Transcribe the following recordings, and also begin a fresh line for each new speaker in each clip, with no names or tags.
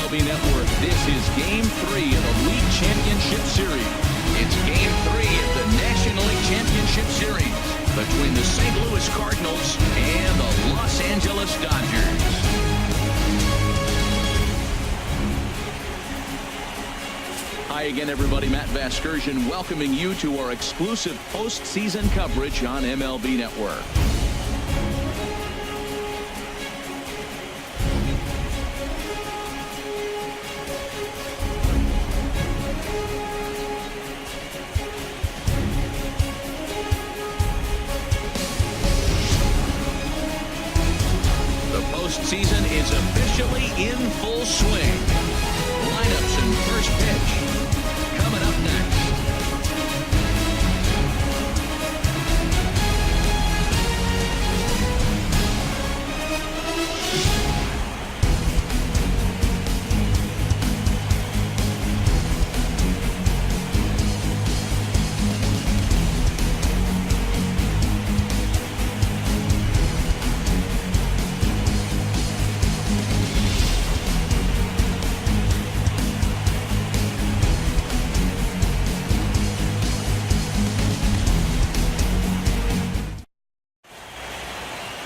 MLB Network. This is Game 3 of the League Championship Series. It's Game 3 of the National League Championship Series between the St. Louis Cardinals and the Los Angeles Dodgers. Hi again, everybody. Matt Vasgersian welcoming you to our exclusive postseason coverage on MLB Network. The postseason is officially in full swing. Lineups and first pitch coming up next.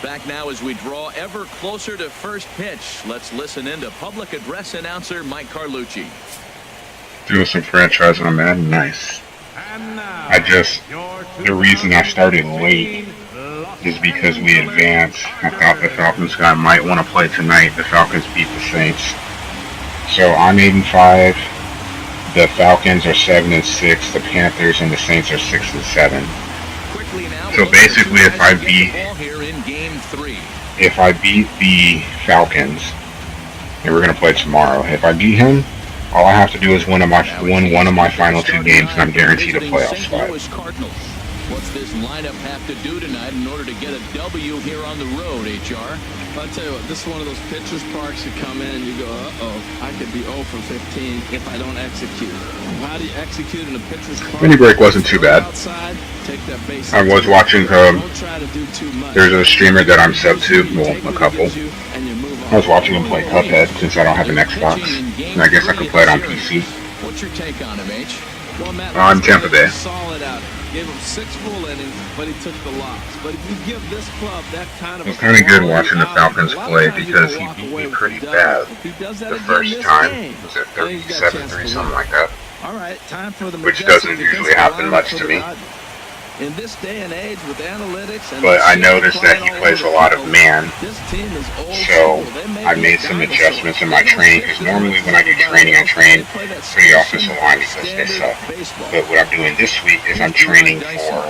Back now as we draw ever closer to first pitch. Let's listen in to public address announcer Mike Carlucci.
Doing some franchise on Madden, nice. The reason I started late is because we advanced. I thought the Falcons guy might want to play tonight. The Falcons beat the Saints. So I'm 8-5. The Falcons are 7-6. The Panthers and the Saints are 6-7. So basically, if I beat the Falcons, and we're gonna play tomorrow, if I beat him, all I have to do is win one of my final 2 games, and I'm guaranteed a playoff spot.
What's this lineup have to do tonight in order to get a W here on the road, HR?
I'll tell you what, this is one of those pitcher's parks you come in and you go, uh-oh, I could be 0 for 15 if I don't execute. How do you execute in a pitcher's park?
Mini break wasn't too bad.
Outside, take that base.
I was watching,
don't try to do too much.
there's a streamer that I'm sub to, well, a couple. I was watching him play Cuphead since I don't have an Xbox, and I guess I could play it on PC.
What's your take on him, H?
Well, Matt,
I'm Tampa Bay.
Solid out. Gave him 6 full innings, but he took the loss. But if you give this club that kind of...
It was kind of good watching the Falcons play because he beat me pretty bad the first time. Was it 37-3, something like that?
All right, time for the
which doesn't usually happen much to me.
In this day and age with analytics,
but I noticed that he plays a lot of man, so I made some adjustments in my training, because normally when I do training, I train for the offensive line because they suck. But what I'm doing this week is I'm training for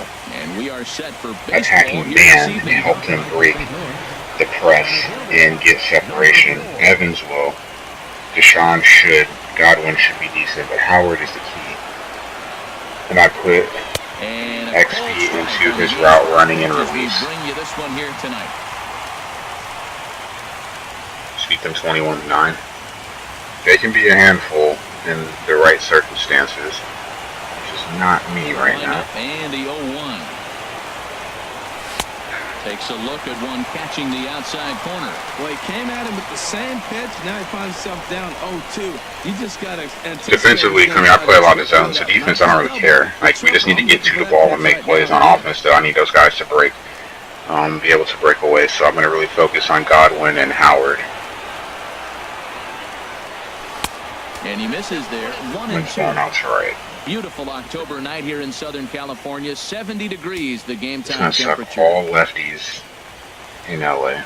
attacking man to help them break the press and get separation. Evans will, Deshaun should, Godwin should be decent, but Howard is the key. And I put XP into his route running and release. Just beat them 21-9. They can be a handful in the right circumstances, which is not me right now.
And the 0-1. Takes a look at one catching the outside corner.
Well, he came at him with the same pitch. Now he finds himself down 0-2. You just got to anticipate.
Defensively, I play a lot of zone, so defense, I don't really care. Like, we just need to get to the ball and make plays on offense, though. I need those guys to break, be able to break away. So I'm going to really focus on Godwin and Howard.
And he misses there. 1-2.
That's right.
Beautiful October night here in Southern California. 70 degrees, the game time
temperature.
temperature.
All lefties in LA.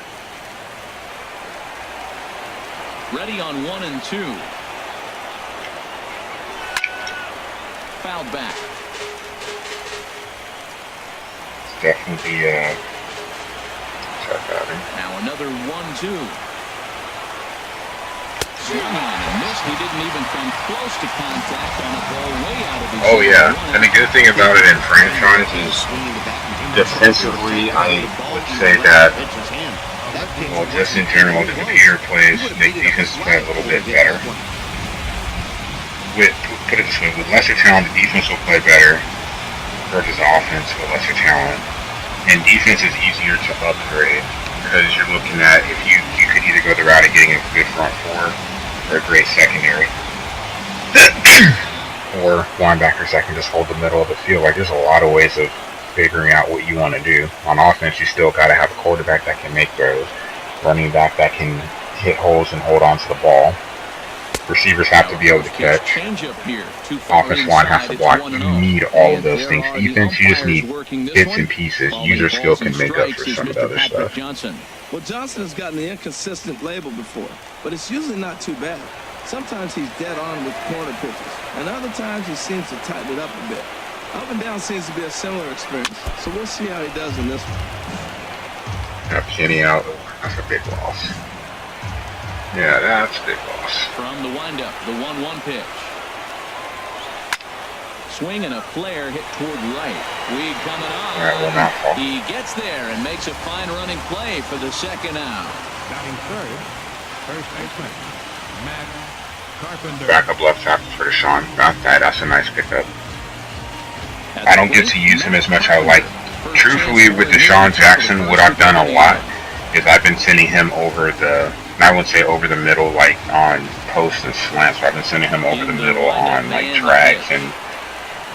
Ready on 1-2. Fouled back.
It's definitely tough outing.
Now another 1-2. Swung on and missed. He didn't even come close to contact on a ball way out of his
Oh yeah, and the good thing about it in franchise is defensively, I would say that, well, just in general, the computer plays, make defenses play a little bit better. Put it this way, with lesser talent, the defense will play better versus offense with lesser talent. And defense is easier to upgrade because you're looking at, if you could either go the route of getting a good front four, or a great secondary. Or linebackers that can just hold the middle of the field. Like, there's a lot of ways of figuring out what you want to do. On offense, you still got to have a quarterback that can make throws, running back that can hit holes and hold on to the ball. Receivers have to be able to catch. Offensive line has to block. You need all of those things. Defense, you just need bits and pieces. User skill can make up for some of the other stuff.
Well, Johnson has gotten the inconsistent label before, but it's usually not too bad. Sometimes he's dead on with corner pitches, and other times he seems to tighten it up a bit. Up and down seems to be a similar experience, so we'll see how he does in this one.
Got Kenny out. That's a big loss. Yeah, that's a big loss.
From the windup, the 1-1 pitch. Swing and a flare hit toward right. Weed coming on.
That will not fall.
He gets there and makes a fine running play for the second out.
Batting third, first baseman, Matt Carpenter.
Backup left tackle for Deshaun. That's a nice pickup. I don't get to use him as much as I like. Truthfully, with Deshaun Jackson, what I've done a lot is I've been sending him over the, I wouldn't say over the middle, like on posts and slants, but I've been sending him over the middle on like drags and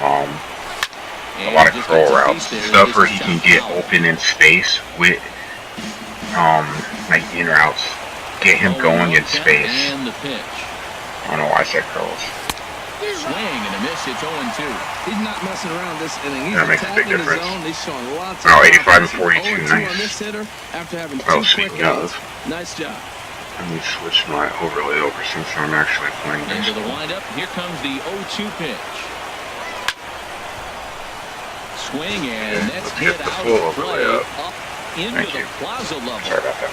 a lot of curl routes, stuff where he can get open in space with like in routes, get him going in space. I don't know why I said curls.
Swing and a miss. It's 0-2.
He's not messing around this inning. He's
That makes a big
attacking the
difference.
zone. He's showing lots of
85 and 42,
0-2
nice.
on this hitter after having
Oh,
two quick
speaking of.
outs. Nice job.
Let me switch my overlay over since I'm actually playing
Into the
baseball.
windup. Here comes the 0-2 pitch. Swing and that's
let's
hit
get the
out
full
of play
overlay up.
into
Thank
the
you.
plaza level.
Sorry about that.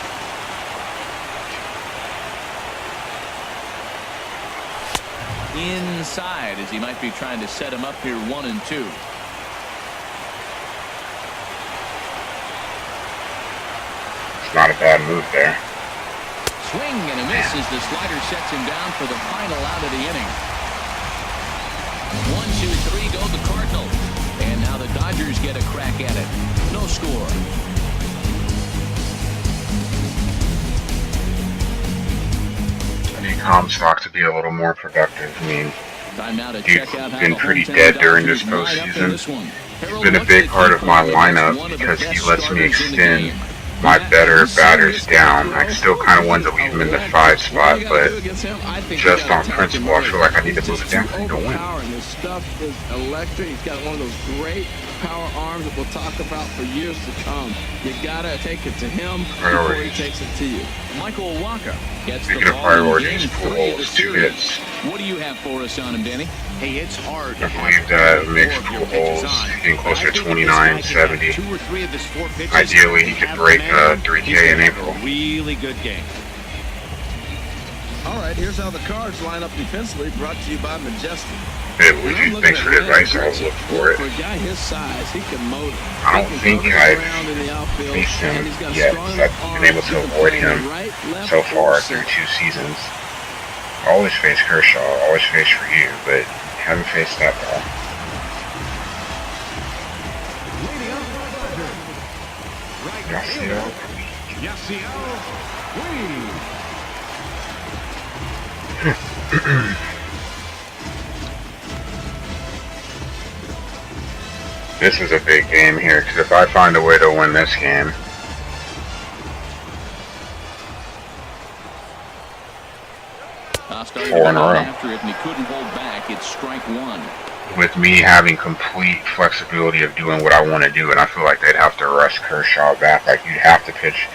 Inside as he might be trying to set him up here 1-2.
It's not a bad move there.
Swing and a miss as the slider sets him down for the final out of the inning. 1-2-3 go the Cardinals. And now the Dodgers get a crack at it. No score.
I need Comstock to be a little more productive. I mean,
Time now to
Dude's
check out how
been
the
pretty
hometown
dead during this
Dodgers line up in
postseason.
this one.
he's been a big part of my lineup because he lets me extend my better batters down. I still kind of wanted to leave him in the 5 spot, but just on principle, I feel like I need to move it down to win.
His stuff is electric. He's got one of those great power arms that we'll talk about for years to come. You gotta take it to him before he takes it to you.
Michael Walker gets
Speaking
the
of
ball
priorities,
in
Pull
Game 3 of the
Holes, 2
series.
hits.
What do you have for us on him, Danny?
Hey, it's hard
I believe that makes Pull Holes getting closer to 29, 70.
2 or 3 of his 4 pitches.
Ideally, he could break 3K in April.
Really good game.
All right, here's how the Cards line up defensively, brought to you by Majestic.
Hey, Luigi, thanks for the advice. I'll look for it.
For a guy his size, he can motor.
I don't think I've faced him yet, because I've been able to avoid him so far through 2 seasons. I always face Kershaw, always face Ryu, but haven't faced that ball.
Leading up for the Dodgers. Right
Yasiel.
Yasiel Weed.
This is a big game here, because if I find a way to win this game,
Started
4 in a row.
after it, and he couldn't hold back. It's strike 1.
with me having complete flexibility of doing what I want to do, and I feel like they'd have to rush Kershaw back. Like, you'd have to pitch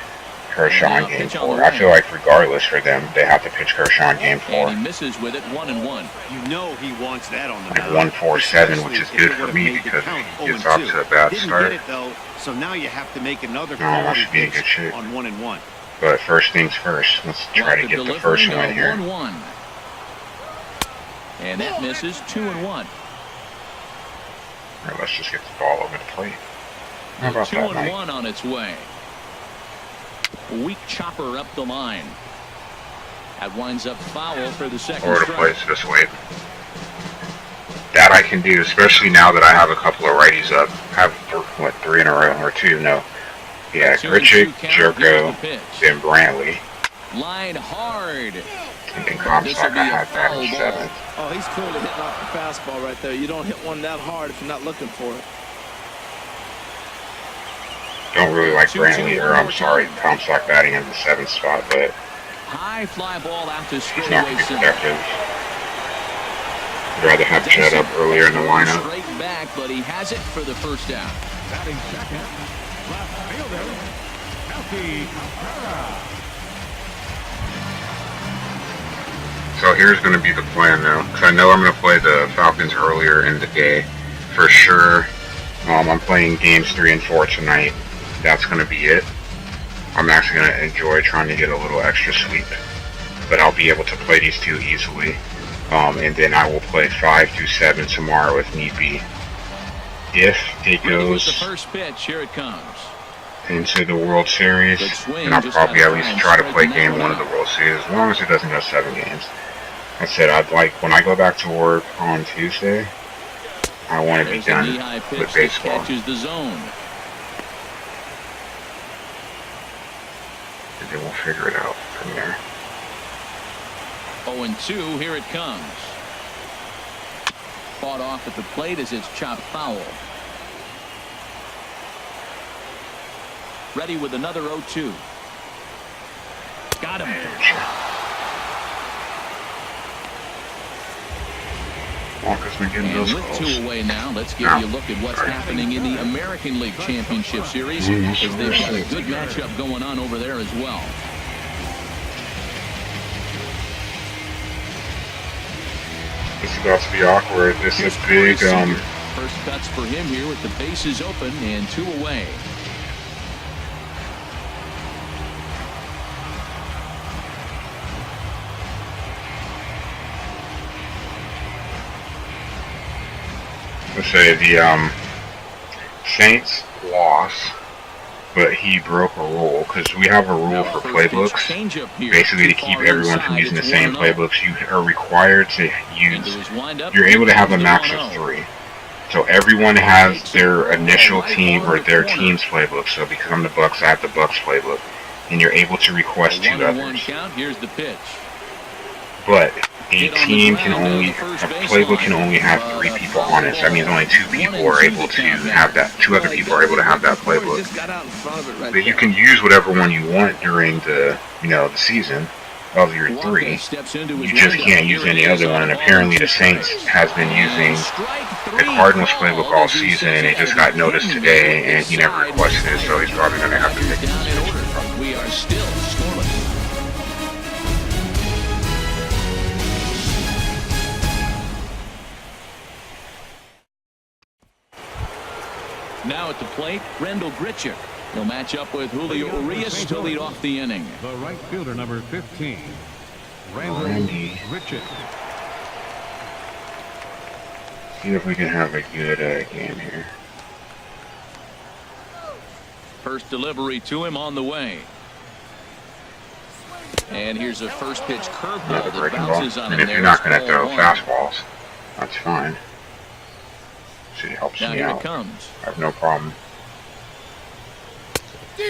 Kershaw in game 4. I feel like regardless for them, they have to pitch Kershaw in game 4.
And he misses with it 1-1.
You know he wants that on the
Like
mound.
1-4-7, which is good for me because he gets off to a bad
Didn't
start.
get it though, so now you have to make another
No, I
quality
should be in
pitch
good shape.
on 1-1.
But first things first, let's try to get the first win here.
1-1. And that misses 2-1.
All right, let's just get the ball over the plate. How about that, Mike?
2-1 on its way. Weak chopper up the line. That winds up foul for the second
Over the
strike.
plate this way. That I can do, especially now that I have a couple of righties up. I have, 3 in a row, or 2, no. Yeah,
2-2
Grichuk,
count. Here's
Jerko,
the pitch.
then Brantley.
Line hard.
And then
This will
Comstock,
be
I
a
had that
foul
in
ball.
7th.
Oh, he's clearly hitting off the fastball right there. You don't hit one that hard if you're not looking for it.
Don't really like
2-2
Brantley, or
one
I'm
more
sorry,
time.
Comstock batting in the 7th spot, but
High fly ball out to
he's not
straightaway
going to be
center.
productive. I'd rather have Chet up earlier in the lineup.
Straight back, but he has it for the first down.
Batting second, left fielder, Melky Cabrera.
So here's going to be the plan now, because I know I'm going to play the Falcons earlier in the day, for sure. I'm playing games 3 and 4 tonight. That's going to be it. I'm actually going to enjoy trying to get a little extra sleep, but I'll be able to play these 2 easily. And then I will play 5 through 7 tomorrow if need be. If it goes
the first pitch, here it comes.
into the World Series,
swing,
then I'll
just
probably
out
at
of
least
time,
try to play
striking that
game
one
1 of
out.
the World Series, as long as it doesn't go 7 games. I said I'd like, when I go back to work on Tuesday, I want to be
There's a
done
knee-high pitch
with
that
baseball.
catches the zone.
And then we'll figure it out from there.
0-2, here it comes. Fought off at the plate as it's chopped foul. Ready with another 0-2. Got him.
Walker's been getting
And
those
with
calls.
2 away now, let's give you a look at what's happening in the American League Championship Series, as they've got a good matchup going on over there as well.
This is about to be awkward. This is big,
First cuts for him here with the bases open and 2 away.
let's say the Saints lost, but he broke a rule, because we have a rule for playbooks, basically to keep everyone from using the same playbooks. You are required to use, you're able to have a max of 3. So everyone has their initial team or their team's playbook. So because I'm the Bucks, I have the Bucks playbook, and you're able to request 2 others.
Here's the pitch.
But a team can only, a playbook can only have 3 people on it. So that means only 2 people are able to have that, 2 other people are able to have that playbook. But you can use whatever one you want during the, the season of your 3. You just can't use any other one. And apparently the Saints has been using the Cardinals playbook all season, and it just got noticed today, and he never requested it, so he's probably going to have to take it.
We are still scoreless. Now at the plate, Rendell Grichuk. He'll match up with Julio Urias to lead off the inning.
The right fielder, number 15,
Randy.
Richard.
See if we can have a good game here.
First delivery to him on the way. And here's a first pitch curveball
Another
that
breaking ball.
bounces on
And
him
if
there.
you're not going to
It's
throw
ball 1.
fastballs, that's fine. She helps
Now
me
here
out.
it comes.
I have no problem.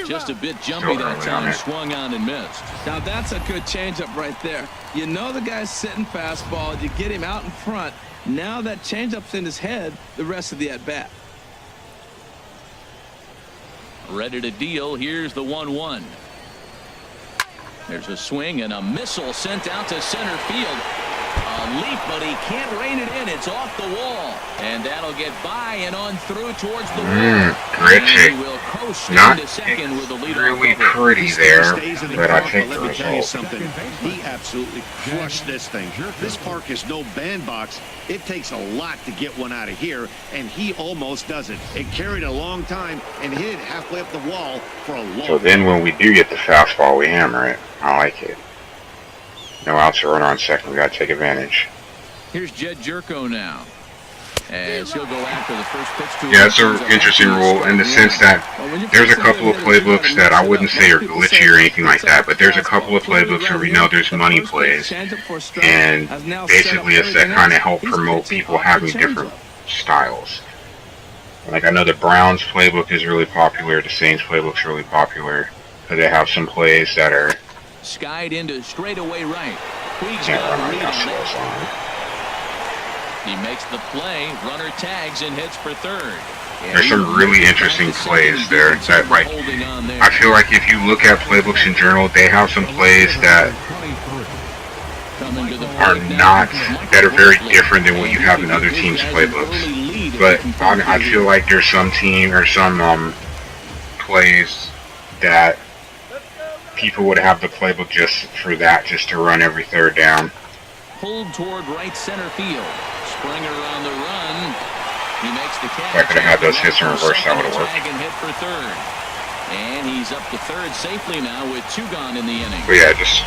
Just a bit jumpy that time, swung on and missed.
Now that's a good changeup right there. You know the guy's sitting fastball. You get him out in front. Now that changeup's in his head the rest of the at-bat.
Ready to deal. Here's the 1-1. There's a swing and a missile sent out to center field. A leap, but he can't rein it in. It's off the wall. And that'll get by and on through towards the wall.
Grichuk. Not really pretty there, but I think the
Let me tell you
result.
something. He absolutely crushed this thing. This park is no bandbox. It takes a lot to get one out of here, and he almost does it. It carried a long time and hit it halfway up the wall for a long
So then when we do get the fastball, we hammer it. I like it. No outs or runner on second. We got to take advantage.
Here's Jed Jerko now, as he'll go after the first pitch to
Yeah, it's an interesting rule in the sense that there's a couple of playbooks that I wouldn't say are glitchy or anything like that, but there's a couple of playbooks where we know there's money plays, and basically it's that kind of help promote people having different styles. Like I know the Browns playbook is really popular, the Saints playbook's really popular, because they have some plays that are
skied into straightaway right. Puig's
Can't
got
run
a
on
read
the
on
NLCS
it.
line.
He makes the play, runner tags and hits for third.
There's some really interesting plays there that, like, I feel like if you look at playbooks in general, they have some plays that are not, that are very different than what you have in other teams' playbooks. But I feel like there's some team or some plays that people would have the playbook just for that, just to run every third down.
Pulled toward right center field. Springer on the run. He makes the catch.
If I could have had those hits in reverse, that would have worked.
And hit for third. And he's up to third safely now with 2 gone in the inning.
But yeah, just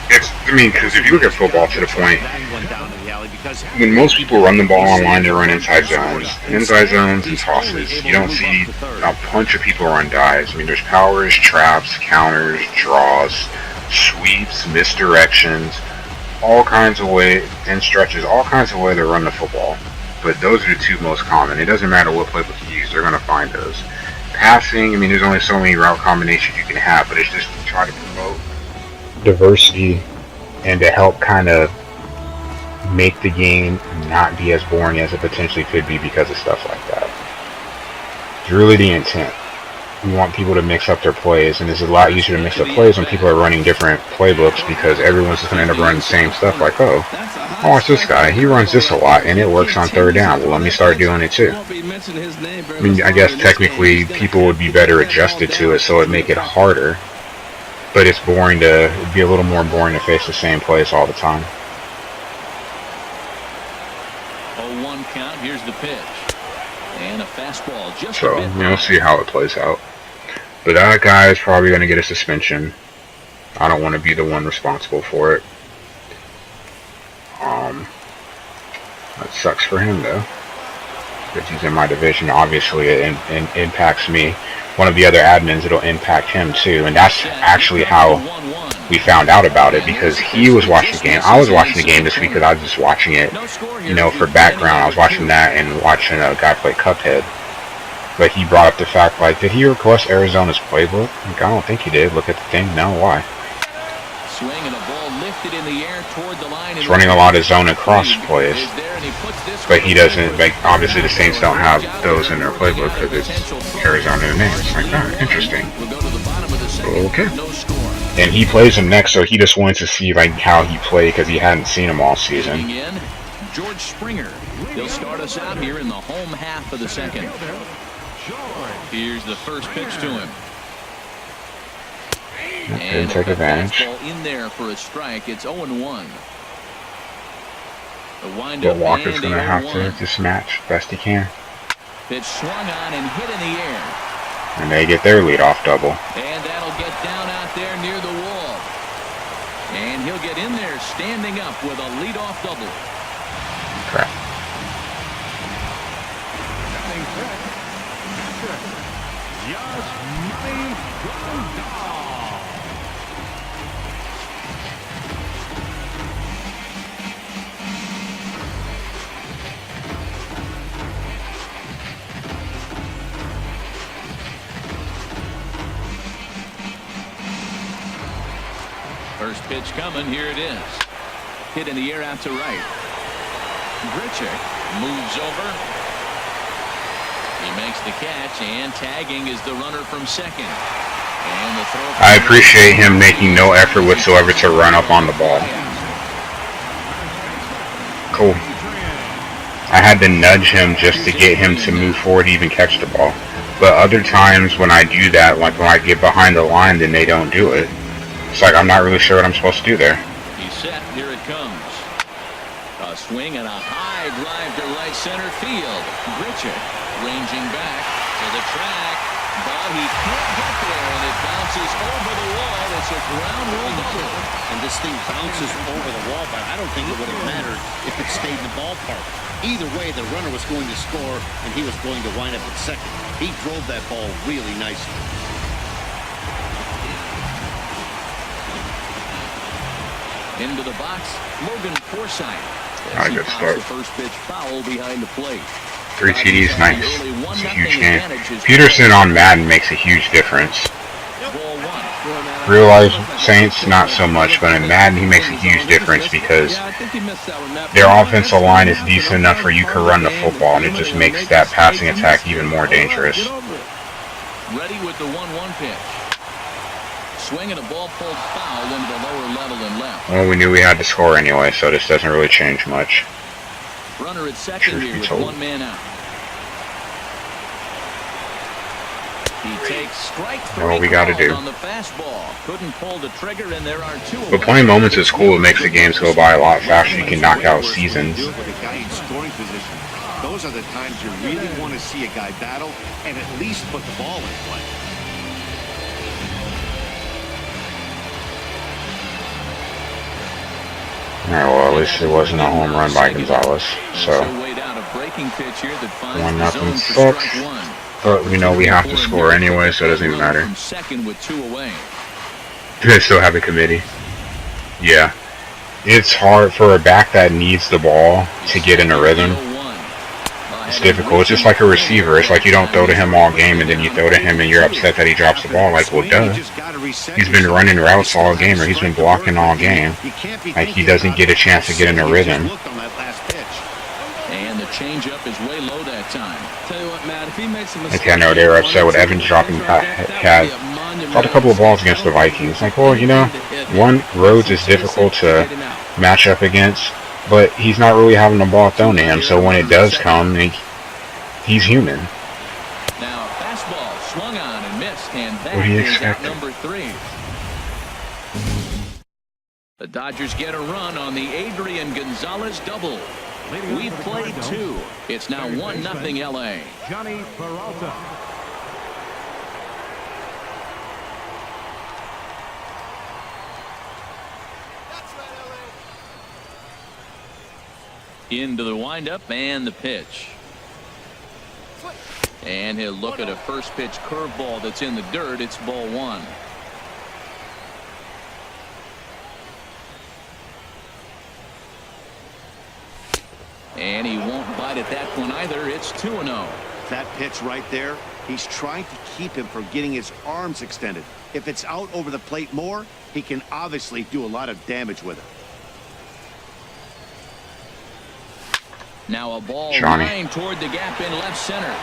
it's. I mean, because if you look at football to the point, when most people run the ball online, they run inside zones and tosses. You don't see a bunch of people run dives. I mean, there's powers, traps, counters, draws, sweeps, misdirections, all kinds of ways, and stretches, all kinds of ways to run the football. But those are the 2 most common. It doesn't matter what playbook you use, they're going to find those. Passing, I mean, there's only so many route combinations you can have, but it's just to try to promote diversity and to help kind of make the game not be as boring as it potentially could be because of stuff like that. It's really the intent. We want people to mix up their plays, and it's a lot easier to mix up plays when people are running different playbooks, because everyone's just going to end up running the same stuff. Like, oh, I watch this guy, he runs this a lot, and it works on third down. Well, let me start doing it too. I mean, I guess technically people would be better adjusted to it, so it'd make it harder. But it's boring to, it'd be a little more boring to face the same plays all the time.
0-1 count. Here's the pitch. And a fastball just
So,
a bit.
we'll see how it plays out. But that guy is probably going to get a suspension. I don't want to be the one responsible for it. That sucks for him, though. Because he's in my division. Obviously, it impacts me. One of the other admins, it'll impact him, too. And that's actually how we found out about it, because he was watching the game. I was watching the game this week because I was just watching it, you know, for background. I was watching that and watching a guy play Cuphead. But he brought up the fact, like, did he request Arizona's playbook? Like, I don't think he did. Look at the thing. No, why?
Swing and a ball lifted in the air toward the line.
He's running a lot of zone and cross plays. But he doesn't, like, obviously the Saints don't have those in their playbook because it's Arizona in the name. It's like, oh, interesting. Okay. And he plays him next, so he just wanted to see, like, how he played because he hadn't seen him all season.
George Springer. He'll start us out here in the home half of the second. Here's the first pitch to him.
Didn't take advantage.
In there for a strike. It's 0-1.
But Walker's going to have to just match best he can.
Pitch swung on and hit in the air.
And they get their leadoff double.
And that'll get down out there near the wall. And he'll get in there standing up with a leadoff double.
Crap.
First pitch coming. Here it is. Hit in the air out to right. Grichuk moves over. He makes the catch, and tagging is the runner from second. And the throw.
I appreciate him making no effort whatsoever to run up on the ball. Cool. I had to nudge him just to get him to move forward to even catch the ball. But other times when I do that, like when I get behind the line, then they don't do it. It's like I'm not really sure what I'm supposed to do there.
He's set. Here it comes. A swing and a high drive to right center field. Grichuk ranging back to the track, but he can't get there, and it bounces over the wall. It's a ground rule double.
And this thing bounces over the wall, but I don't think it would have mattered if it stayed in the ballpark. Either way, the runner was going to score, and he was going to wind up at second. He drove that ball really nicely.
Into the box, Logan Forsythe.
Not a good start.
The first pitch foul behind the plate.
3 TDs, nice. It's a huge game. Peterson on Madden makes a huge difference.
Ball one.
Real life Saints, not so much, but in Madden, he makes a huge difference because their offensive line is decent enough where you can run the football, and it just makes that passing attack even more dangerous.
Ready with the 1-1 pitch. Swinging a ball pulled foul into the lower level and left.
Well, we knew we had to score anyway, so this doesn't really change much.
Runner at second here with one man out. He takes strike three.
What we got to do.
On the fastball. Couldn't pull the trigger, and there are two.
But playing moments is cool. It makes the games go by a lot faster. You can knock out seasons.
With a guy in scoring position. Those are the times you really want to see a guy battle and at least put the ball in play.
Alright, well, at least it wasn't a home run by Gonzalez. So, 1-0 sucks. But we know we have to score anyway, so it doesn't even matter. Do they still have a committee? Yeah. It's hard for a back that needs the ball to get in a rhythm. It's difficult. It's just like a receiver. It's like you don't throw to him all game, and then you throw to him and you're upset that he drops the ball. Like, well, duh. He's been running routes all game, or he's been blocking all game. Like, he doesn't get a chance to get in a rhythm.
And the changeup is way low that time.
Tell you what, Matt, if he makes a mistake,
Okay, I know they were upset with Evans dropping had dropped a couple of balls against the Vikings. Like, well, you know, one, Rhodes is difficult to match up against, but he's not really having the ball thrown to him, so when it does come, he's human.
Now, fastball swung on and missed, and that
What do you
is
expect?
number 3. The Dodgers get a run on the Adrian Gonzalez double. We played 2. It's now 1-0 LA.
Johnny Peralta.
Into the windup and the pitch. And he'll look at a first pitch curveball that's in the dirt. It's ball 1. And he won't bite at that one either. It's 2-0.
That pitch right there, he's trying to keep him from getting his arms extended. If it's out over the plate more, he can obviously do a lot of damage with it.
Now a ball
Johnny.
line toward the gap in left center.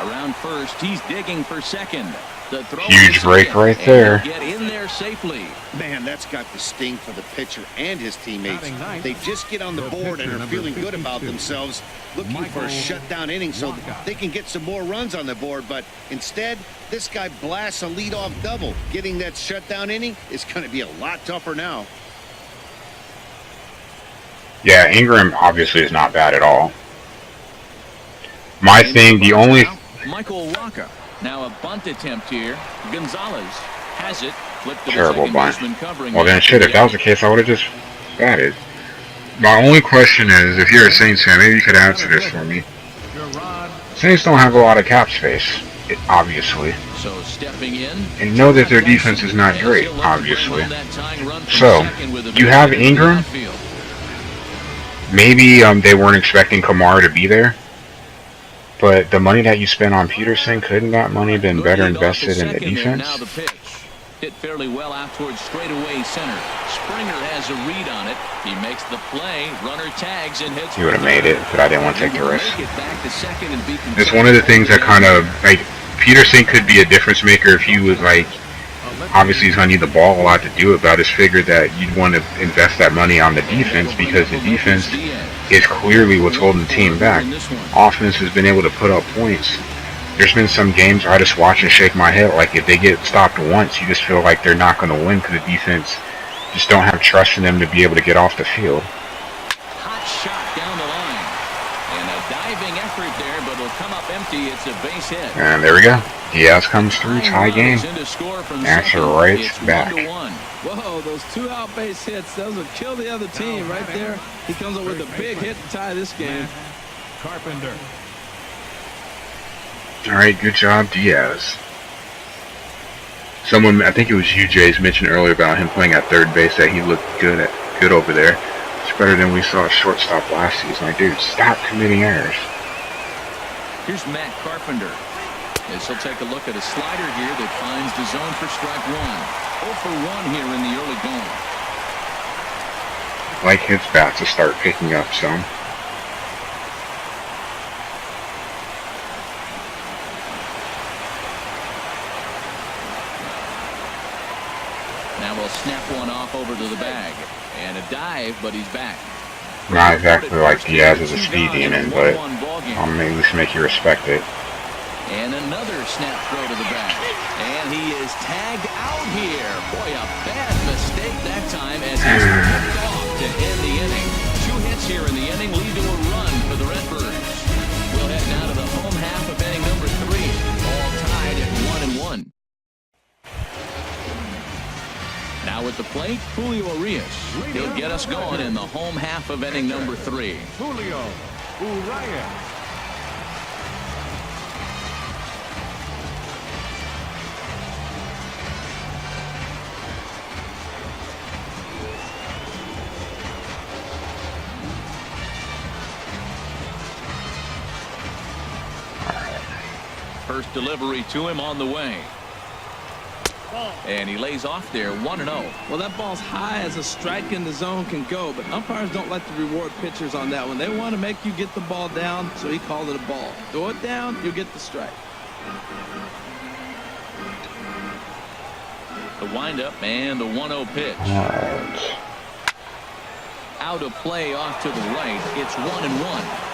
Around first, he's digging for second. The throw
Huge break right there.
Get in there safely.
Man, that's got the sting for the pitcher and his teammates. They just get on the board and are feeling good about themselves, looking for a shutdown inning so they can get some more runs on the board. But instead, this guy blasts a leadoff double. Getting that shutdown inning is going to be a lot tougher now.
Yeah, Ingram obviously is not bad at all. My thing, the only...
Michael Waka. Now a bunt attempt here. Gonzalez has it. Flipped to
Terrible
the
bunt.
second baseman covering.
Well, then shit, if that was the case, I would have just batted. My only question is, if you're a Saints fan, maybe you could answer this for me. Saints don't have a lot of cap space, obviously.
So stepping in.
And know that their defense is not great, obviously. So, you have Ingram. Maybe they weren't expecting Kamara to be there. But the money that you spent on Peterson, couldn't that money have been better invested in the defense?
Now the pitch. Hit fairly well out towards straightaway center. Springer has a read on it. He makes the play. Runner tags and hits.
He would have made it, but I didn't want to take the risk. It's one of the things that kind of, like, Peterson could be a difference maker if he was, like, obviously he's going to need the ball a lot to do it, but I just figured that you'd want to invest that money on the defense because the defense is clearly what's holding the team back. Offense has been able to put up points. There's been some games where I just watch and shake my head. Like, if they get stopped once, you just feel like they're not going to win because the defense just don't have trust in them to be able to get off the field.
Hot shot down the line. And a diving effort there, but it'll come up empty. It's a base hit.
And there we go. Diaz comes through, tie game. Answer right back.
Whoa, those 2 out base hits, those will kill the other team right there. He comes up with a big hit to tie this game.
Carpenter.
All right, good job, Diaz. Someone, I think it was you, Jays, mentioned earlier about him playing at third base, that he looked good over there. It's better than we saw at shortstop last season. Like, dude, stop committing errors.
Here's Matt Carpenter. As he'll take a look at a slider here that finds the zone for strike one. 0 for 1 here in the early going.
Like his bat to start picking up some.
Now we'll snap one off over to the bag. And a dive, but he's back.
Not exactly like Diaz is a speed demon, but I'll at least make you respect it.
And another snap throw to the bag. And he is tagged out here. Boy, a bad mistake that time as he's picked off to end the inning. 2 hits here in the inning lead to a run for the Redbirds. We'll head now to the home half of inning number 3. All tied at 1-1. Now at the plate, Julio Urias. He'll get us going in the home half of inning number 3.
Julio Urias.
First delivery to him on the way. And he lays off there 1-0.
Well, that ball's high as a strike in the zone can go, but umpires don't like to reward pitchers on that one. They want to make you get the ball down, so he called it a ball. Throw it down, you'll get the strike.
The windup and the 1-0 pitch.
Alright.
Out of play off to the right. It's 1-1.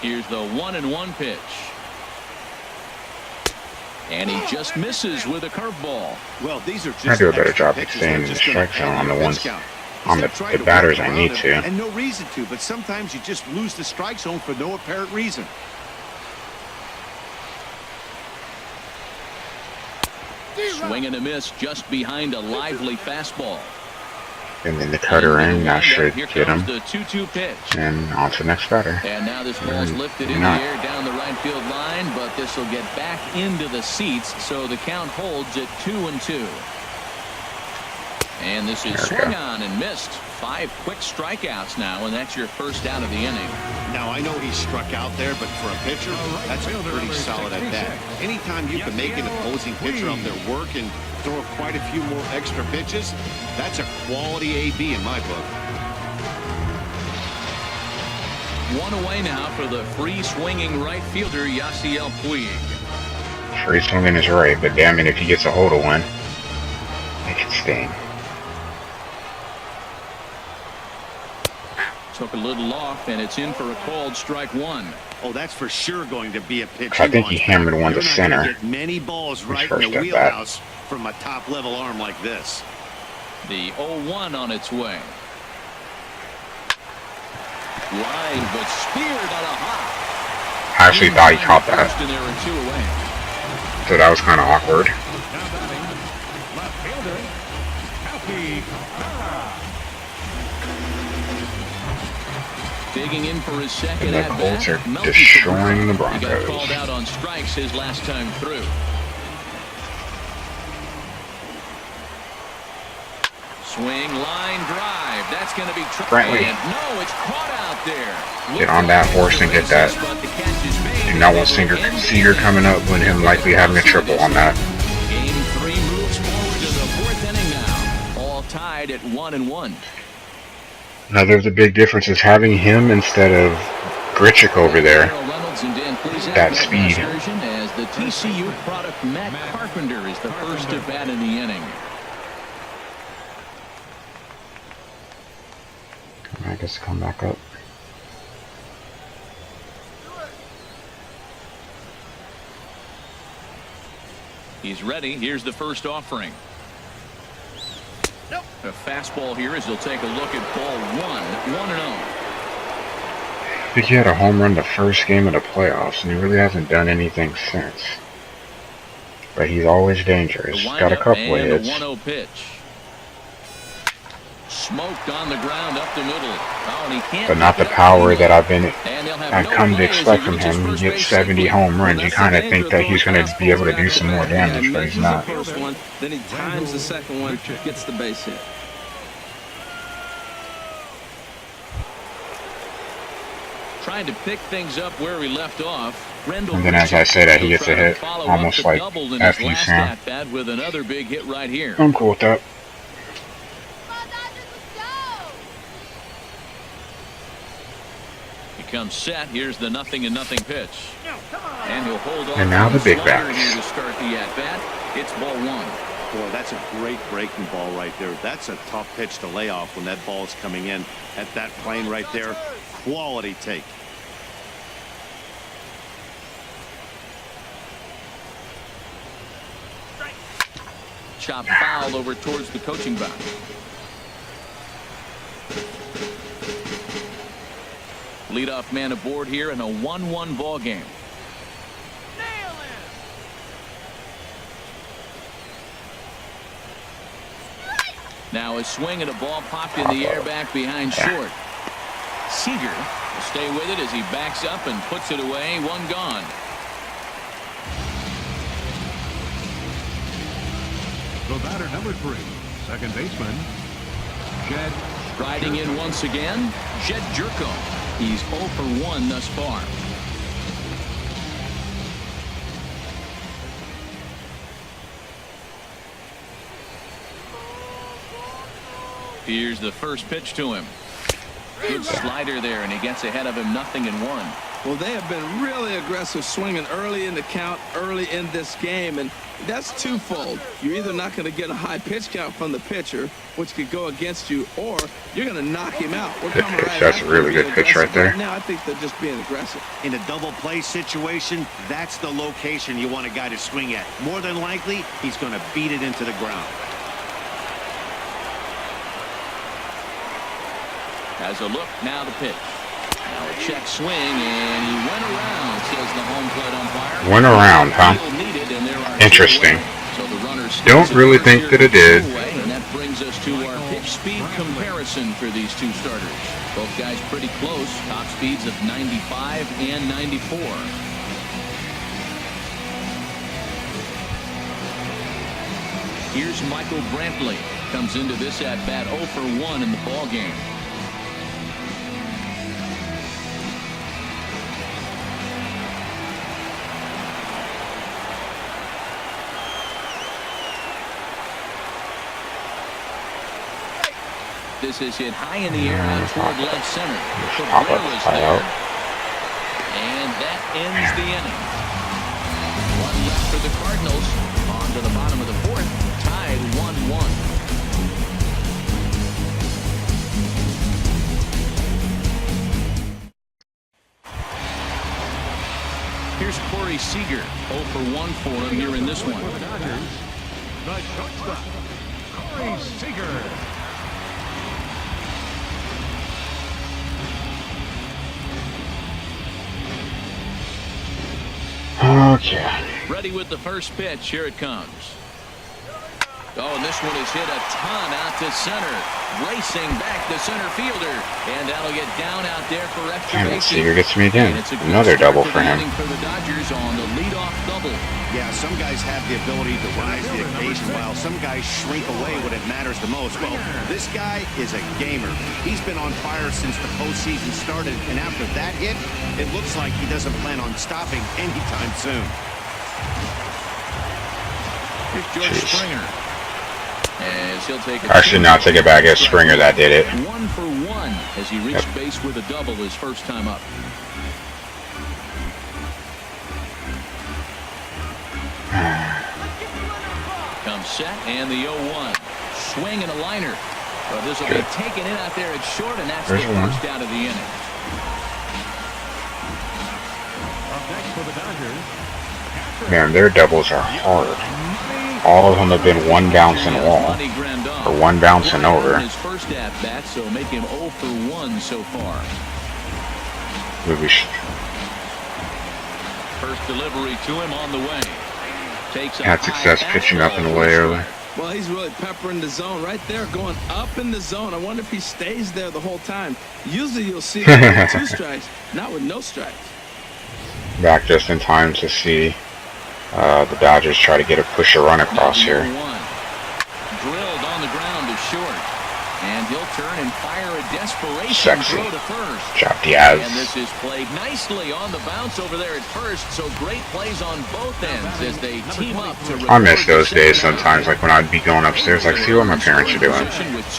Here's the 1-1 pitch. And he just misses with a curveball.
Well, these are just
I do a better job of
pitches
staying
that
in
are
the
just gonna
strike zone
add
on the
to
ones
pitch count.
on
Instead of trying
the
to
batters
work
I need
around
to.
them, and no reason to, but sometimes you just lose the strike zone for no apparent reason.
Swing and a miss just behind a lively fastball.
And then the cutter in, that should
Here
get
comes
him.
the 2-2 pitch.
And on to the next batter.
And now this ball's lifted in the
not.
air down the right field line, but this will get back into the seats, so the count holds at 2-2. And this is swung on and missed. 5 quick strikeouts now, and that's your first out of the inning.
Now, I know he struck out there, but for a pitcher, that's a pretty solid at bat. Anytime you can make an opposing pitcher up their work and throw quite a few more extra pitches, that's a quality AB in my book.
1 away now for the free swinging right fielder, Yasiel Puig.
Free swinging is right, but damn it if he gets a hold of one. Make it sting.
Took a little off, and it's in for a called strike 1.
Oh, that's for sure going to be a pitch.
I think he hammered one to
You're not
center.
gonna get many balls right in
first
the
at bat.
wheelhouse from a top-level arm like this.
The 0-1 on its way. Line, but speared on a hop.
I actually thought he caught that,
First, and there are 2 away.
so that was kind of awkward.
Now batting, left fielder, Alki Carrera.
Digging in for his second
And the
at
Colts are
bat.
destroying the
He got
Broncos.
called out on strikes his last time through. Swing, line, drive. That's going to be
Brantley.
No, it's caught out there.
Get on that horse and get that.
But the catch is made.
Do not want Seager coming up with him likely having a triple on that.
Game 3 moves forward to the 4th inning now. All tied at 1-1.
Another of the big differences having him instead of Grichuk over there. That speed.
As the TCU product Matt Carpenter is the first at bat in the inning.
I guess come back up.
He's ready. Here's the first offering. A fastball here as he'll take a look at ball 1-0.
I think he had a home run the first game of the playoffs, and he really hasn't done anything since. But he's always dangerous. Got a couple of hits.
1-0 pitch. Smoked on the ground up the middle. Oh, and he can't,
But not the power that I've come to expect from him. He gets 70 home runs. You kind of think that he's going to be able to do some more damage, but he's not.
First one, then he times the second one, gets the base hit.
Trying to pick things up where we left off.
And then as I say that, he gets a hit, almost like F you, Sam.
With another big hit right here.
I'm cool with that.
He comes set. Here's the 0-0 pitch. And he'll hold on.
And now the big bat.
To start the at-bat. It's ball 1.
Boy, that's a great breaking ball right there. That's a tough pitch to lay off when that ball's coming in at that plane right there. Quality take.
Chop foul over towards the coaching box. Leadoff man aboard here in a 1-1 ball game. Now a swing and a ball popped in the air back behind short. Seager will stay with it as he backs up and puts it away. One gone.
The batter number 3, second baseman, Jed.
Riding in once again, Jed Jerko. He's 0 for 1 thus far. Here's the first pitch to him. Good slider there, and he gets ahead of him 0-1.
Well, they have been really aggressive swinging early in the count, early in this game, and that's twofold. You're either not going to get a high pitch count from the pitcher, which could go against you, or you're going to knock him out. We're coming right
That's a really good pitch right there.
Right now, I think they're just being aggressive.
In a double play situation, that's the location you want a guy to swing at. More than likely, he's going to beat it into the ground.
Has a look, now the pitch. Now a check swing, and he went around, says the home plate umpire.
Went around, huh? Interesting. Don't really think that it did.
And that brings us to our pitch speed comparison for these two starters. Both guys pretty close, top speeds of 95 and 94. Here's Michael Brantley. Comes into this at-bat 0 for 1 in the ball game. This is hit high in the air out toward left center. Cabrera's there. And that ends the inning. One left for the Cardinals. On to the bottom of the 4th. Tied 1-1. Here's Corey Seager. 0 for 1 for him here in this one.
The shortstop, Corey Seager.
Okay.
Ready with the first pitch. Here it comes. Oh, and this one is hit a ton out to center. Racing back the center fielder. And that'll get down out there for extra
Damn it,
base.
Seager gets me again. Another double for him.
For the Dodgers on the leadoff double.
Yeah, some guys have the ability to rise to the occasion while some guys shrink away when it matters the most. Well, this guy is a gamer. He's been on fire since the postseason started, and after that hit, it looks like he doesn't plan on stopping anytime soon.
Here's George Springer. As he'll take
I should not take it back. It's Springer that did it.
1 for 1 as he reached base with a double his first time up. Comes set and the 0-1. Swing and a liner. But this will be taken in out there at short, and that's the first out of the inning.
Up next for the Dodgers.
Man, their doubles are hard. All of them have been one bounce and wall, or one bounce and over.
His first at bat, so make him 0 for 1 so far. First delivery to him on the way. Takes
Had success pitching up and away early.
Well, he's really peppering the zone right there, going up in the zone. I wonder if he stays there the whole time. Usually you'll see him with 2 strikes, not with no strikes.
Back just in time to see the Dodgers try to get a push or run across here.
Drilled on the ground to short. And and he'll turn and fire a desperation
Sexy.
throw to first.
Job, Diaz.
And this is played nicely on the bounce over there at first, so great plays on both ends as they team up to
I miss
record
those
the
days
second
sometimes, like when I'd be going upstairs, like, see what my parents are doing.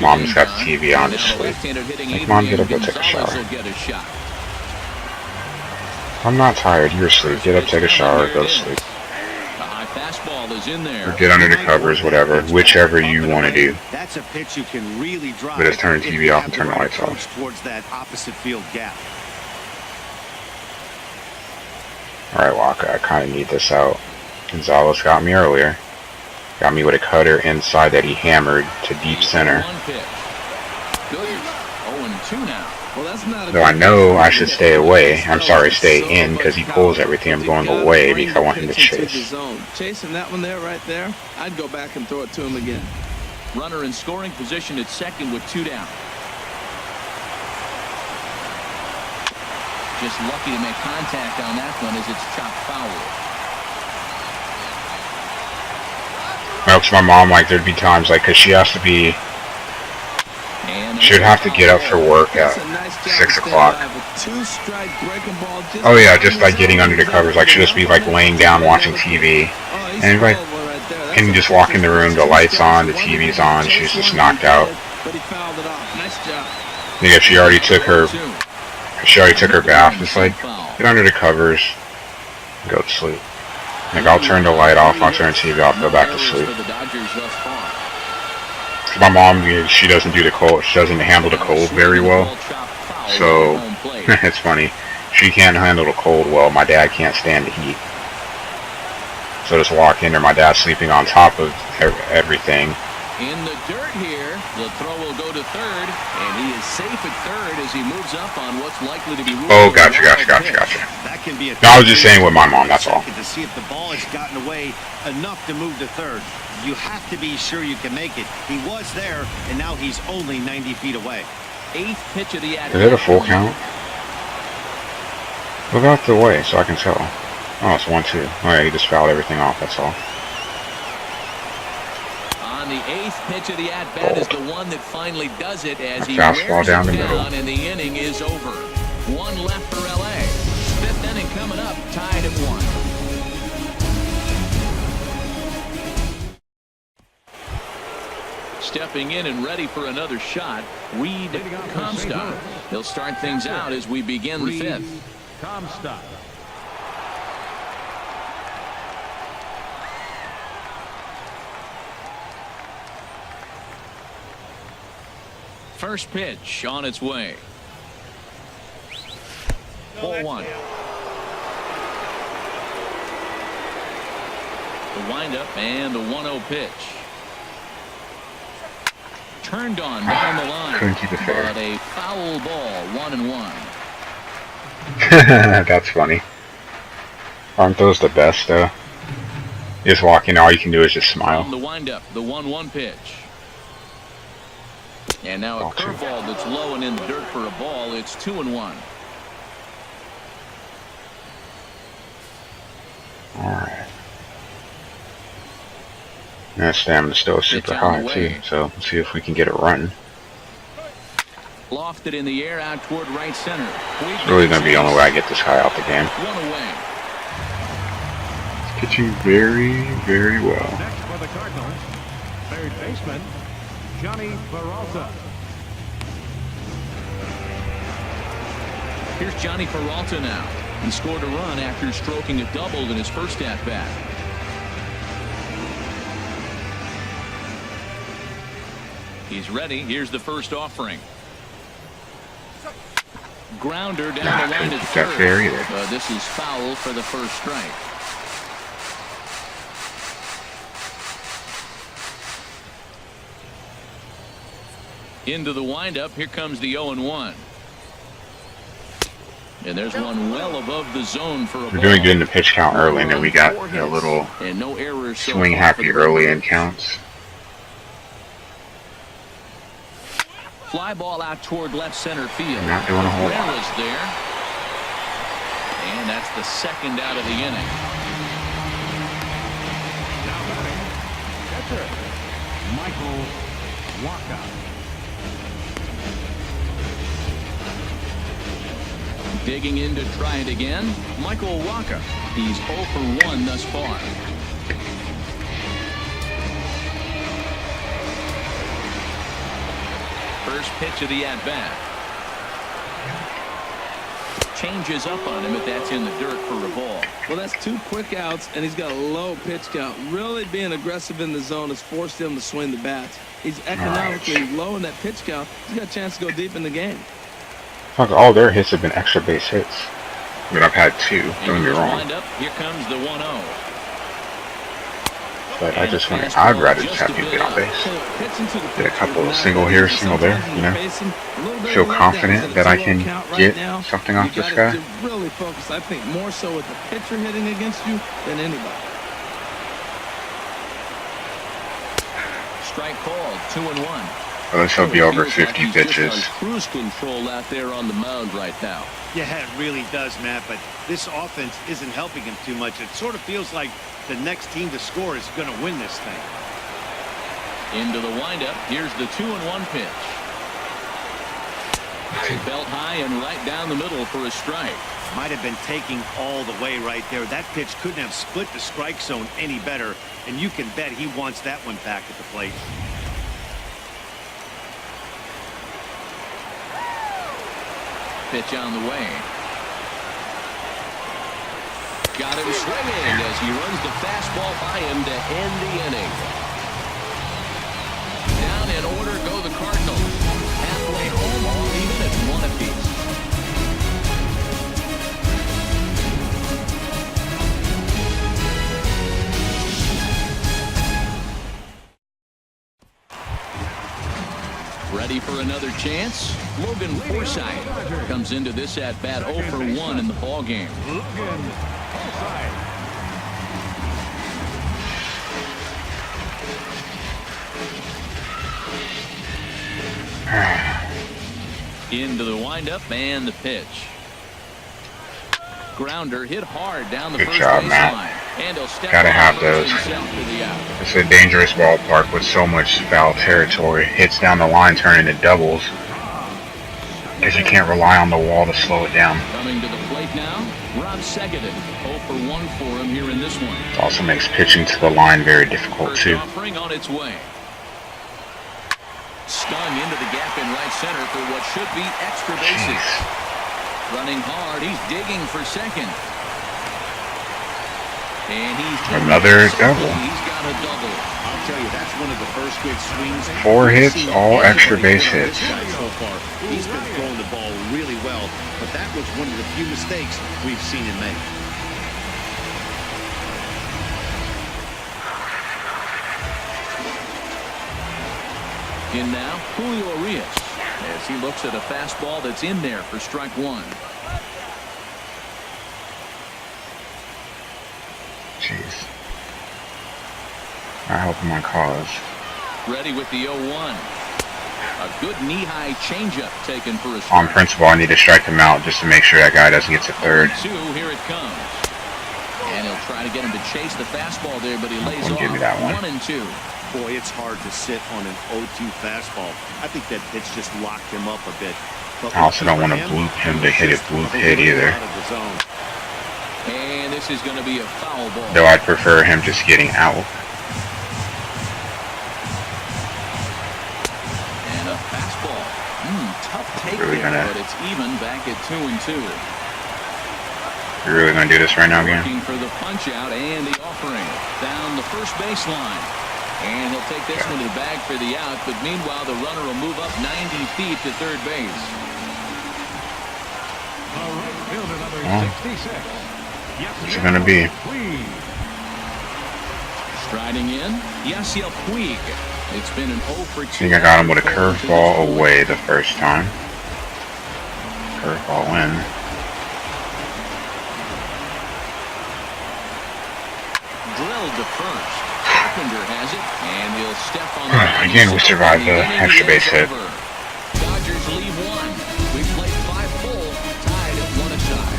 Mom's got the TV on, just sleep. Like, Mom, get up, go take a shower. I'm not tired, you're asleep. Get up, take a shower, go to sleep.
Fastball is in there.
Or get under the covers, whatever, whichever you want to do.
That's a pitch you can really drive.
But just turn the TV off and turn the lights off.
Towards that opposite field gap.
Alright, Walker, I kind of need this out. Gonzalez got me earlier. Got me with a cutter inside that he hammered to deep center.
Good. 0-2 now.
Well, that's not a
Though I know I should stay away. I'm sorry, stay in, because he pulls everything. I'm going away because I want him to chase.
Chasing that one there, right there, I'd go back and throw it to him again.
Runner in scoring position at second with 2 down. Just lucky to make contact on that one as it's chopped foul.
Well, because my mom, like, there'd be times, like, because she has to be, she'd have to get up for work at 6 o'clock. Oh yeah, just like getting under the covers, like she'll just be like laying down watching TV, and like, can you just walk in the room, the lights on, the TV's on, she's just knocked out. Yeah, she already took her bath, just like, get under the covers, and go to sleep. Like, I'll turn the light off, I'll turn the TV off, go back to sleep. My mom, she doesn't do the cold. She doesn't handle the cold very well. So it's funny. She can't handle the cold well. My dad can't stand the heat. So just walk in there. My dad's sleeping on top of everything.
In the dirt here, the throw will go to third, and he is safe at third as he moves up on what's likely to be.
Oh, gotcha.
That can be a
no, I was just saying with my mom. That's all.
To see if the ball has gotten away enough to move to third. You have to be sure you can make it. He was there, and now he's only 90 feet away.
8th pitch of the at-bat.
Is it a full count? Look out the way so I can tell. Oh, it's 1-2. Oh yeah, he just fouled everything off. That's all.
On the 8th pitch of the at-bat is the one that finally does it as he
fastball
wears
down
it
the middle.
down, and the inning is over. 1 left for LA. 5th inning coming up, tied at 1. Stepping in and ready for another shot, Reed Comstock. He'll start things out as we begin the 5th.
Comstock.
First pitch on its way. Ball 1. The windup and the 1-0 pitch. Turned on down the line.
Couldn't keep it fair.
But a foul ball, 1-1.
That's funny. Aren't those the best, though? You just walk in, all you can do is just smile.
The windup, the 1-1 pitch. And now a curveball that's low and in the dirt for a ball. It's 2-1.
Alright. That stamina's still super high, too, so let's see if we can get it running.
Lofted in the air out toward right center.
It's really going to be the only way I get this guy out the game.
1 away.
He's pitching very, very well.
Next for the Cardinals, third baseman, Johnny Peralta.
Here's Johnny Peralta now. He scored a run after stroking a double in his first at-bat. He's ready. Here's the first offering. Grounder down the line to third. This is foul for the first strike. Into the windup. Here comes the 0-1. And there's one well above the zone for a ball.
We're doing good in the pitch count early, and then we got a little swing happy early in counts.
Fly ball out toward left center field.
Not doing a whole lot.
Was there. And that's the second out of the inning.
Now batting, catcher, Michael Wacha.
Digging in to try it again, Michael Waka. He's 0 for 1 thus far. First pitch of the at-bat. Changes up on him, but that's in the dirt for a ball.
Well, that's 2 quick outs, and he's got a low pitch count. Really being aggressive in the zone has forced him to swing the bats. He's economically low in that pitch count. He's got a chance to go deep in the game.
Fuck, all their hits have been extra base hits. I mean, I've had 2, don't get me wrong.
Here comes the 1-0.
But I just want to, I'd rather just have people get on base. Get a couple of single here, single there, you know. Feel confident that I can get something off this guy.
Really focus, I think, more so with the pitcher hitting against you than anybody.
Strike called, 2-1.
Well, this will be over 50 pitches.
Cruise control out there on the mound right now.
Yeah, it really does, Matt, but this offense isn't helping him too much. It sort of feels like the next team to score is going to win this thing.
Into the windup. Here's the 2-1 pitch. Belt high and right down the middle for a strike.
Might have been taking all the way right there. That pitch couldn't have split the strike zone any better, and you can bet he wants that one back at the plate.
Pitch on the way. Got him swinging as he runs the fastball by him to end the inning. Down in order go the Cardinals. Halfway home, all even at 1 apiece. Ready for another chance? Logan Forsythe comes into this at-bat 0 for 1 in the ballgame.
Logan Forsythe.
Into the windup and the pitch. Grounder hit hard down the first
job,
baseline.
Matt.
And he'll step
Gotta have
on
those.
himself to the out.
It's a dangerous ballpark with so much foul territory. Hits down the line turn into doubles. Because you can't rely on the wall to slow it down.
Coming to the plate now, Rob Segedin. 0 for 1 for him here in this one.
It also makes pitching to the line very difficult
First
too.
offering on its way. Stung into the gap in right center for what should be extra bases. Running hard, he's digging for second. And he's
Another double.
He's got a double.
I'll tell you, that's one of the first good swings.
4 hits, all extra base hits.
So far, he's been throwing the ball really well, but that was one of the few mistakes we've seen him make.
In now, Julio Urias, as he looks at a fastball that's in there for strike 1.
Jeez. I help my cause.
Ready with the 0-1. A good knee-high changeup taken for a strike.
On principle, I need to strike him out just to make sure that guy doesn't get to third.
2, here it comes. And he'll try to get him to chase the fastball there, but he lays off.
Give me that one.
1 and 2.
Boy, it's hard to sit on an 0-2 fastball. I think that pitch just locked him up a bit. But
I also don't want to bloop him to hit a bloop hit either.
And this is going to be a foul ball.
Though I'd prefer him just getting out.
And a fastball. Tough take
Really
there,
gonna-
but it's even back at 2 and 2.
You're really going to do this right now again?
Looking for the punch out and the offering down the first baseline. And he'll take this one to the bag for the out, but meanwhile the runner will move up 90 feet to third base.
The right fielder, number 66.
What's it going to be?
Striding in, Yasiel Puig. It's been an 0 for 2.
I think I got him with a curveball away the first time. Curveball in.
Drilled to first. Carpenter has it, and he'll step on the
Again, we survived the extra base hit.
Dodgers lead 1. We played 5 full, tied at 1 aside.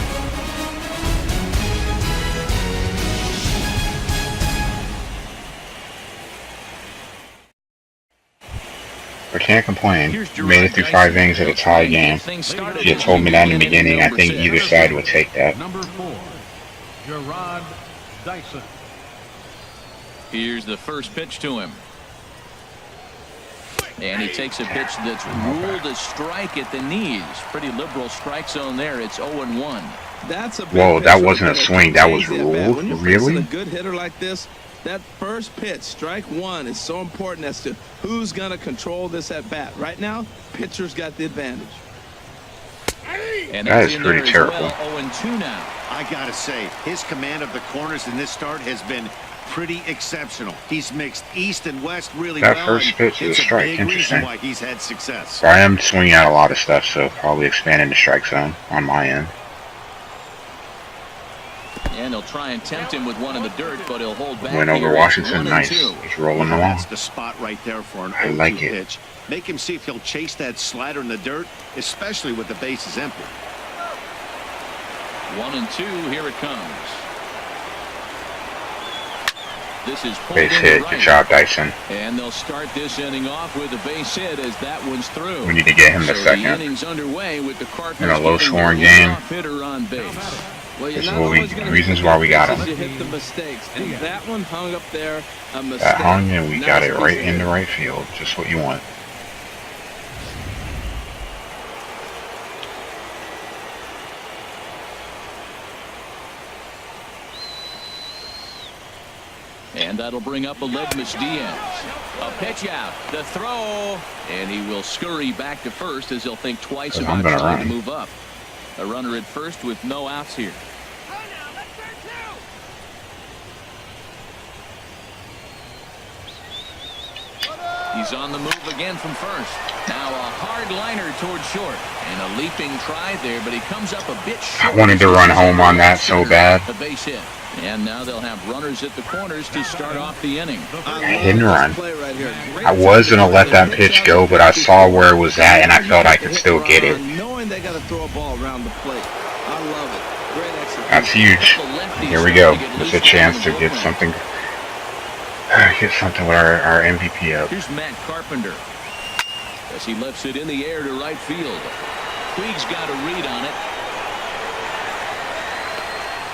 can't complain. Made it through 5 innings at a tie game. If you had told me that in the beginning, I think either side would take that.
Number 4, Gerard Dyson.
Here's the first pitch to him. And he takes a pitch that's ruled a strike at the knees. Pretty liberal strike zone there. It's 0-1.
That's a big
Whoa, that
pitch
wasn't a
with
swing. That was
crazy at bat.
ruled?
When you're
Really?
facing a good hitter like this, that first pitch, strike one, is so important as to who's going to control this at bat. Right now, pitcher's got the advantage.
And
That is pretty terrible.
Well, 0-2 now.
I gotta say, his command of the corners in this start has been pretty exceptional. He's mixed east and west really well.
That first pitch is a strike.
It's a big reason
Interesting.
why he's had success.
So I am swinging out a lot of stuff, so probably expanding the strike zone on my end.
And he'll try and tempt him with one in the dirt, but he'll hold back.
Went over
here.
Washington, nice.
1-2.
He's rolling along.
That's the spot right there for an
I
0-2
like it.
pitch. Make him see if he'll chase that slider in the dirt, especially with the bases empty.
1-2. Here it comes. This is pulled
Base
in
hit.
right.
Good job, Dyson.
And they'll start this inning off with a base hit as that one's through.
We need to get him the
So
second.
the inning's underway with the Cardinals
In a low-scoring
getting the
game.
leadoff hitter on base.
Well, you're
This is
not
what we-
always gonna
reasons
hit
why
the
we got
pitches,
him.
You hit the mistakes. And that one hung up there, a mistake.
That hung and we
Now
got it
it's
right
easy.
in the right field. Just what you want.
And that'll bring up Aledmus Diaz. A pitch out, the throw, and he will scurry back to first as he'll think twice
'Cause
about
I'm gonna
trying to
run.
move up. A runner at first with no outs here. He's on the move again from first. Now a hard liner towards short. And a leaping try there, but he comes up a bit short.
I wanted to run home on that so bad.
A base hit. And now they'll have runners at the corners to start off the inning.
I didn't run.
Play right here. Great
I was going to let that pitch go, but I saw where it was at and I felt I could still get it.
Knowing they got to throw a ball around the plate. I love it. Great execution.
That's huge. Here we go. It's a chance to get something. Get something with our MVP up.
Here's Matt Carpenter as he lifts it in the air to right field. Puig's got a read on it.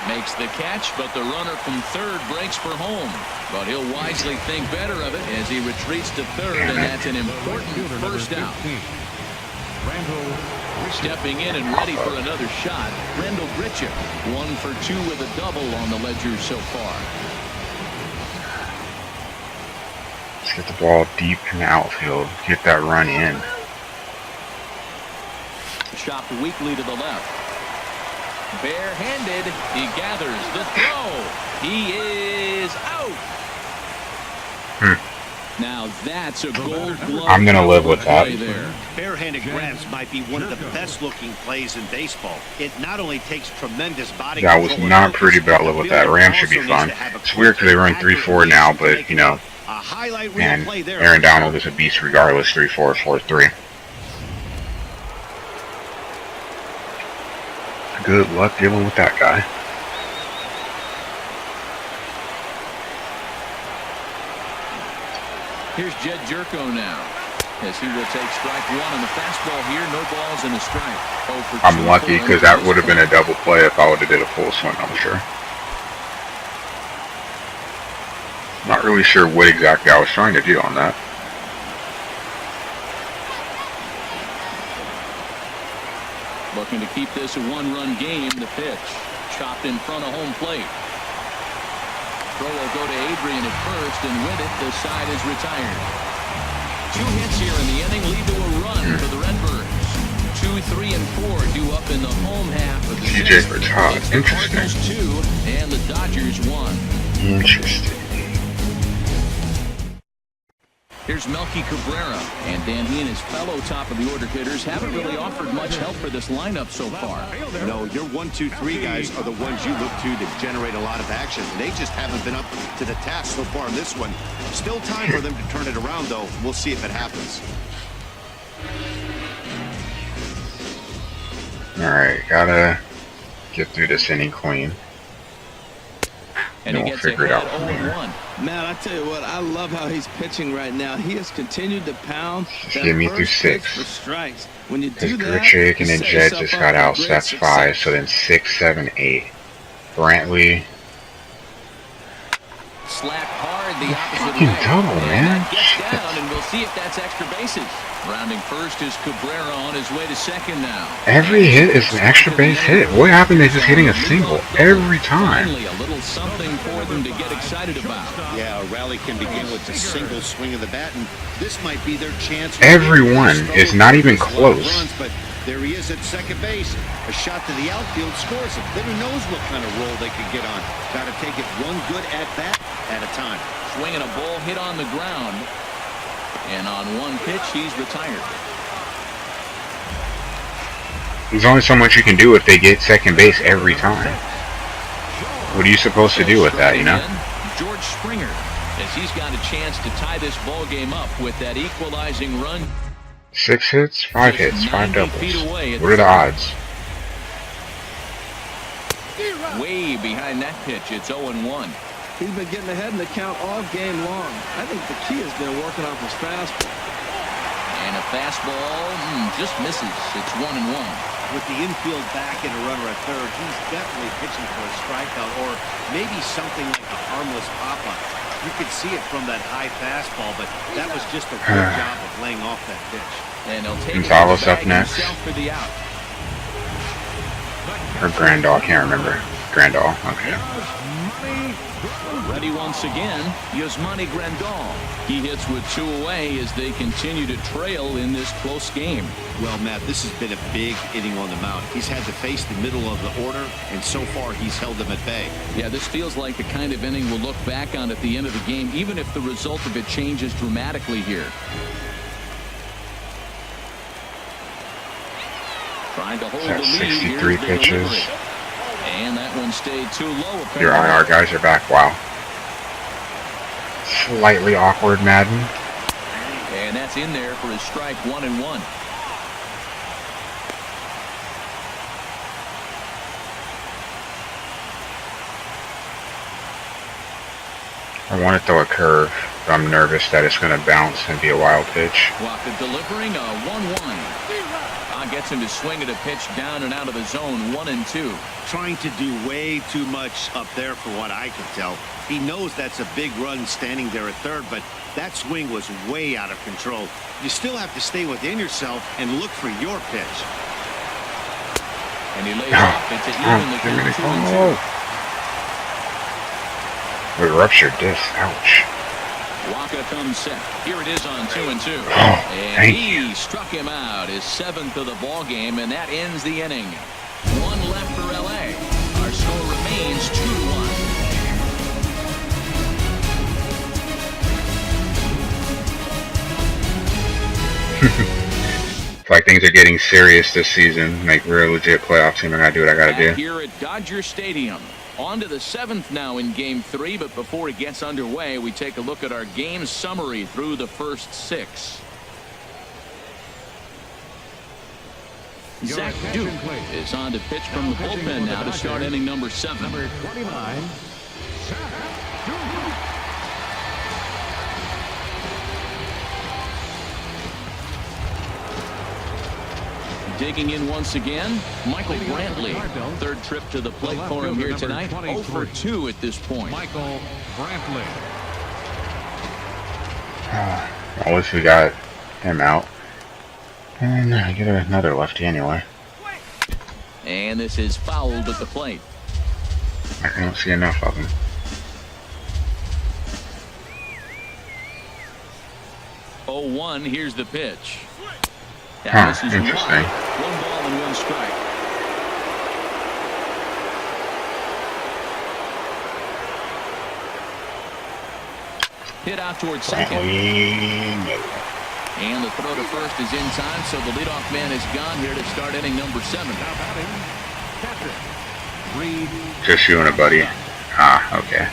Makes the catch, but the runner from third breaks for home. But he'll wisely think better of it as he retreats to third, and that's an important first out. Stepping in and ready for another shot, Randall Grichuk. 1 for 2 with a double on the ledger so far.
Let's get the ball deep in the outfield. Get that run in.
Chopped weakly to the left. Barehanded, he gathers the throw. He is out. Now that's a gold glove.
I'm going to live with that.
play there.
Barehanded grabs might be one of the best looking plays in baseball. It not only takes tremendous body
That
control
was
and
not
focus,
pretty, but I'll live with that. Rams should be fun. It's weird because they run 3-4 now, but, you know,
a highlight reel
man,
play there.
Aaron Donald is a beast regardless. 3-4, 4-3. Good luck dealing with that guy.
Here's Jed Jerko now as he will take strike one on the fastball here. No balls and a strike.
I'm lucky because that would have been a double play if I would have did a full swing, I'm sure. Not really sure what exactly I was trying to do on that.
Looking to keep this a one-run game. The pitch chopped in front of home plate. Throw will go to Adrian at first, and with it, the side is retired. 2 hits here in the inning lead to a run for the Redbirds. 2, 3, and 4 due up in the home half of the
TJ
sixth.
Bertod.
It's the
Interesting.
Cardinals 2 and the Dodgers 1.
Interesting.
Here's Melky Cabrera, and Dan, he and his fellow top-of-the-order hitters haven't really offered much help for this lineup so far.
No, your 1, 2, 3 guys are the ones you look to generate a lot of action. They just haven't been up to the task so far in this one. Still time for them to turn it around, though. We'll see if it happens.
Alright, gotta get through this inning clean.
And he
we'll
gets
figure it
ahead
out from there.
0-1.
Man, I tell you what, I love how he's pitching right now. He has continued to pound
Just
that
get me through
first pitch
6.
for strikes. When you
Because
do that,
Grichuk and
you
then
set
Jed
yourself
just
up
got
for
out,
great
that's 5,
success.
so then 6, 7, 8. Brantley.
Slap hard the opposite
Fucking
way.
double,
And
man.
that gets down, and we'll see if that's extra bases. Rounding first is Cabrera on his way to second now.
Every hit is an extra base hit. What happened to just hitting a single every time?
Finally, a little something for them to get excited about.
Yeah, a rally can begin with a single swing of the bat, and this might be their chance.
Everyone is not even close.
Runs, but there he is at second base. A shot to the outfield scores him. Then who knows what kind of roll they could get on. Got to take it one good at bat at a time.
Swinging a ball hit on the ground. And on one pitch, he's retired.
There's only so much you can do if they get second base every time. What are you supposed to do with that, you know?
George Springer, as he's got a chance to tie this ball game up with that equalizing run.
6 hits, 5 hits, 5
90
doubles.
feet away.
What are the odds?
Way behind that pitch, it's 0-1.
He's been getting ahead in the count all game long. I think the key has been working off his fastball.
And a fastball just misses. It's 1-1.
With the infield back and a runner at third, he's definitely pitching for a strikeout or maybe something like a harmless pop-up. You could see it from that high fastball, but that was just a good job of laying off that pitch.
And he'll take
Gonzalez
the
up
bag
next.
himself for the out.
Or Grandal, I can't remember. Grandal, okay.
Ready once again, Yasmani Grandal. He hits with 2 away as they continue to trail in this close game.
Well, Matt, this has been a big inning on the mound. He's had to face the middle of the order, and so far he's held them at bay.
Yeah, this feels like the kind of inning we'll look back on at the end of the game, even if the result of it changes dramatically here. Trying to hold the lead.
63 pitches.
And that one stayed too low.
Your IR guys are back, wow. Slightly awkward Madden.
And that's in there for his strike 1-1.
I want to throw a curve, but I'm nervous that it's going to bounce and be a wild pitch.
Walker delivering a 1-1. Gets him to swing at a pitch down and out of the zone, 1-2.
Trying to do way too much up there for what I can tell. He knows that's a big run standing there at third, but that swing was way out of control. You still have to stay within yourself and look for your pitch.
And he lays off it to even the count 2-2.
We ruptured this, ouch.
Waka comes set. Here it is on 2-2.
Oh,
and he struck him out, his 7th of the ball game, and that ends the inning. 1 left for LA. Our score remains 2-1.
It's like things are getting serious this season. Like real legit playoff team. I gotta do what I gotta do.
Here at Dodger Stadium. On to the 7th now in Game 3, but before it gets underway, we take a look at our game summary through the first 6. Zach Duke is on to pitch from the bullpen now to start inning number 7.
Number 29, Zach Duke.
Digging in once again, Michael Brantley. 3rd trip to the plate for him here tonight. 0 for 2 at this point.
Michael Brantley.
At least we got him out. And get another lefty anyway.
And this is fouled at the plate.
I don't see enough of him.
Oh, 1, here's the pitch.
Huh, interesting.
1 ball and 1 strike. Hit out towards second. And the throw to first is in time, so the leadoff man is gone here to start inning number 7.
Just you and a buddy. Ah, okay.